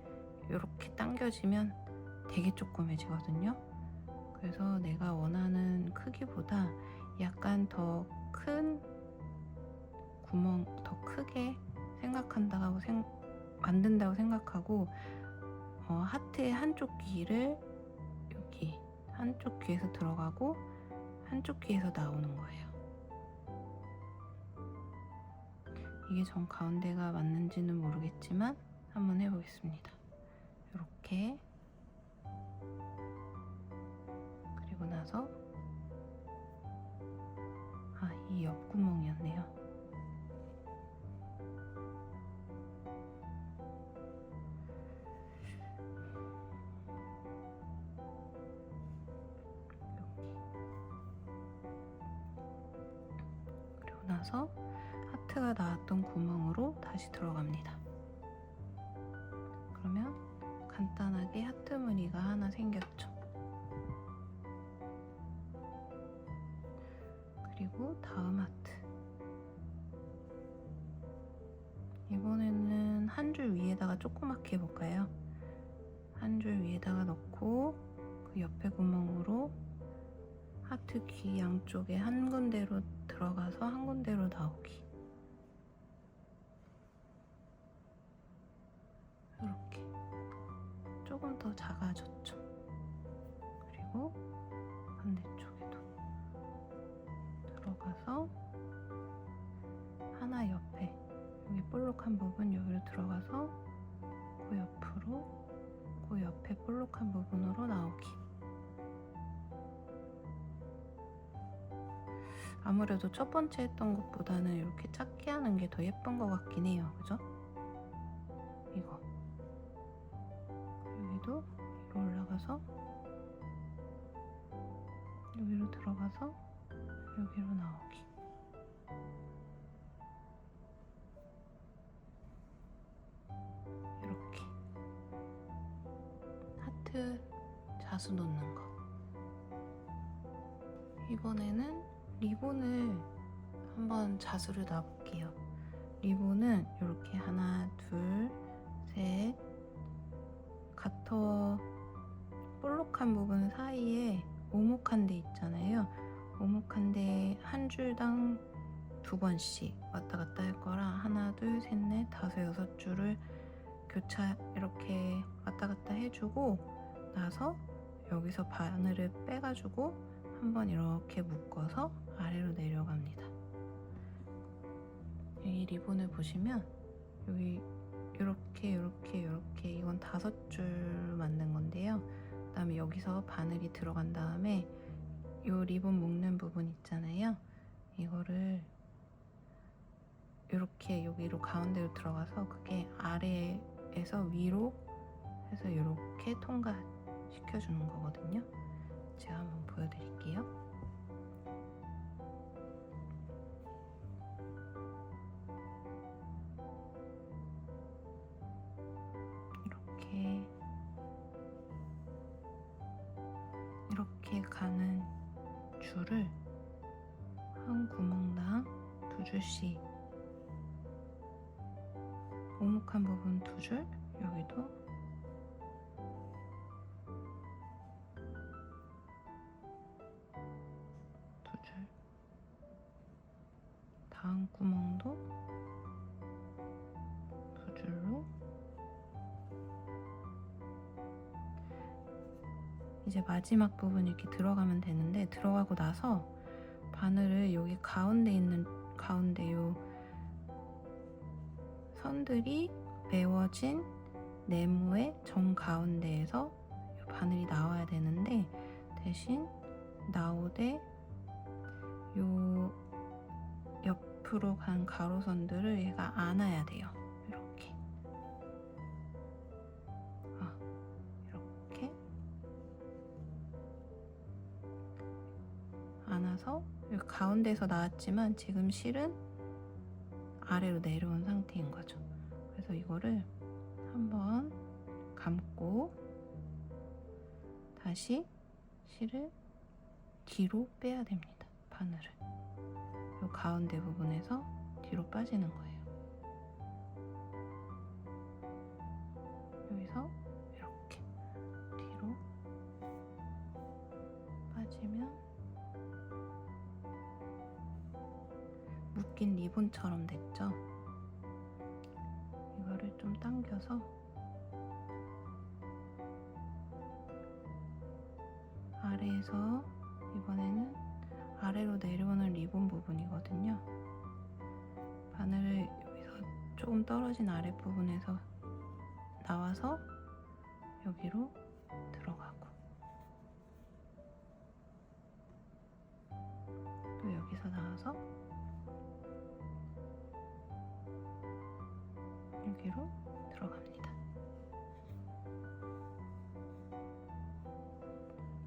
[SPEAKER 1] 이렇게 당겨지면 되게 조그매지거든요. 그래서 내가 원하는 크기보다 약간 더 큰 구멍, 더 크게 생각한다고 만든다고 생각하고, 하트의 한쪽 귀를 여기 한쪽 귀에서 들어가고 한쪽 귀에서 나오는 거예요. 이게 전 가운데가 맞는지는 모르겠지만 한번 해보겠습니다. 이렇게. 그리고 나서 이 옆구멍이었네요. 나서 하트가 나왔던 구멍으로 다시 들어갑니다. 그러면 간단하게 하트 무늬가 하나 생겼죠. 그리고 다음 하트. 이번에는 한 줄 위에다가 조그맣게 해볼까요? 한 줄 위에다가 넣고 그 옆에 구멍으로 하트 귀 양쪽에 한 군데로 들어가서 한 군데로 나오기. 이렇게 조금 더 작아졌죠. 그리고 반대쪽에도 들어가서 하나 옆에 여기 볼록한 부분 여기로 들어가서 그 옆으로 그 옆에 볼록한 부분으로 나오기. 아무래도 첫 번째 했던 것보다는 이렇게 작게 하는 게 더 예쁜 것 같긴 해요. 그죠? 이거 여기도 위로 올라가서 여기로 들어가서 여기로 나오기. 이렇게 하트 자수 놓는 거. 이번에는 리본을 한번 자수를 놔볼게요. 리본은 이렇게 하나, 둘, 셋, 가터 볼록한 부분 사이에 오목한 데 있잖아요. 오목한 데 한 줄당 2번씩 왔다 갔다 할 거라 하나, 둘, 셋, 넷, 다섯, 여섯 줄을 교차 이렇게 왔다 갔다 해주고 나서 여기서 바늘을 빼가지고 한번 이렇게 묶어서 아래로 내려갑니다. 여기 리본을 보시면 여기 이렇게 이건 5줄 만든 건데요. 그 다음에 여기서 바늘이 들어간 다음에 이 리본 묶는 부분 있잖아요. 이거를 이렇게 여기로 가운데로 들어가서 그게 아래에서 위로 해서 이렇게 통과시켜주는 거거든요. 제가 한번 보여드릴게요. 이렇게 가는 줄을 한 구멍당 2줄씩 오목한 부분 2줄, 여기도 다음 구멍도 2줄로 이제 마지막 부분 이렇게 들어가면 되는데 들어가고 나서 바늘을 여기 가운데 있는 가운데 요 선들이 메워진 네모의 정 가운데에서 바늘이 나와야 되는데 대신 나오되 요 옆으로 간 가로선들을 얘가 안아야 돼요. 이렇게 이렇게 안아서 여기 가운데에서 나왔지만 지금 실은 아래로 내려온 상태인 거죠. 그래서 이거를 한번 감고 다시 실을 뒤로 빼야 됩니다. 바늘을 이 가운데 부분에서 뒤로 빠지는 거예요. 여기서 이렇게 뒤로 빠지면 묶인 리본처럼 됐죠? 이거를 좀 당겨서 아래에서 이번에는 아래로 내려오는 리본 부분이거든요. 바늘을 여기서 조금 떨어진 아랫부분에서 나와서 여기로 들어가고 또 여기서 나와서 여기로 들어갑니다.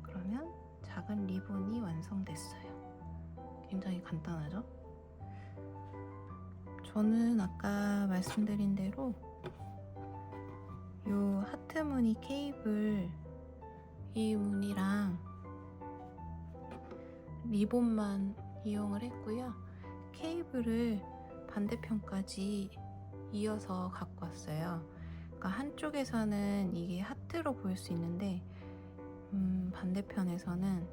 [SPEAKER 1] 그러면 작은 리본이 완성됐어요. 굉장히 간단하죠? 저는 아까 말씀드린 대로 요 하트 무늬 케이블 이 무늬랑 리본만 이용을 했고요. 케이블을 반대편까지 이어서 갖고 왔어요. 그러니까 한쪽에서는 이게 하트로 보일 수 있는데 반대편에서는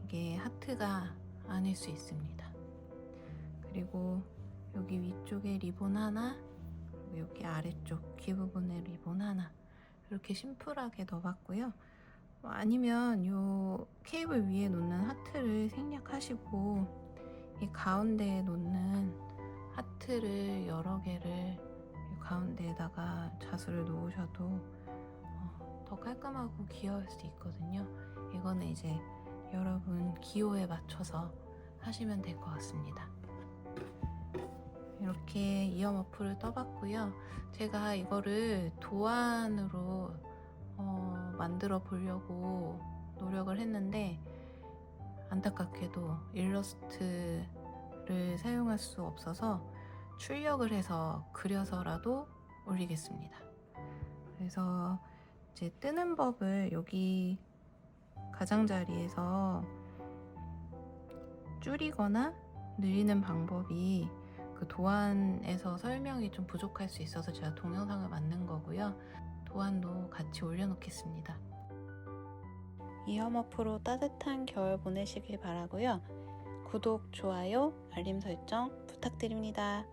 [SPEAKER 1] 이게 하트가 아닐 수 있습니다. 그리고 여기 위쪽에 리본 하나, 그리고 여기 아래쪽 귀 부분에 리본 하나 이렇게 심플하게 넣어봤고요. 아니면 요 케이블 위에 놓는 하트를 생략하시고 이 가운데에 놓는 하트를 여러 개를 이 가운데에다가 자수를 놓으셔도 더 깔끔하고 귀여울 수 있거든요. 이거는 이제 여러분 기호에 맞춰서 하시면 될 것 같습니다. 이렇게 이어머프를 떠봤고요. 제가 이거를 도안으로 만들어 보려고 노력을 했는데 안타깝게도 일러스트를 사용할 수 없어서 출력을 해서 그려서라도 올리겠습니다. 그래서 이제 뜨는 법을 여기 가장자리에서 줄이거나 늘리는 방법이 그 도안에서 설명이 좀 부족할 수 있어서 제가 동영상을 만든 거고요. 도안도 같이 올려놓겠습니다. 이어머프로 따뜻한 겨울 보내시길 바라고요. 구독, 좋아요, 알림 설정 부탁드립니다.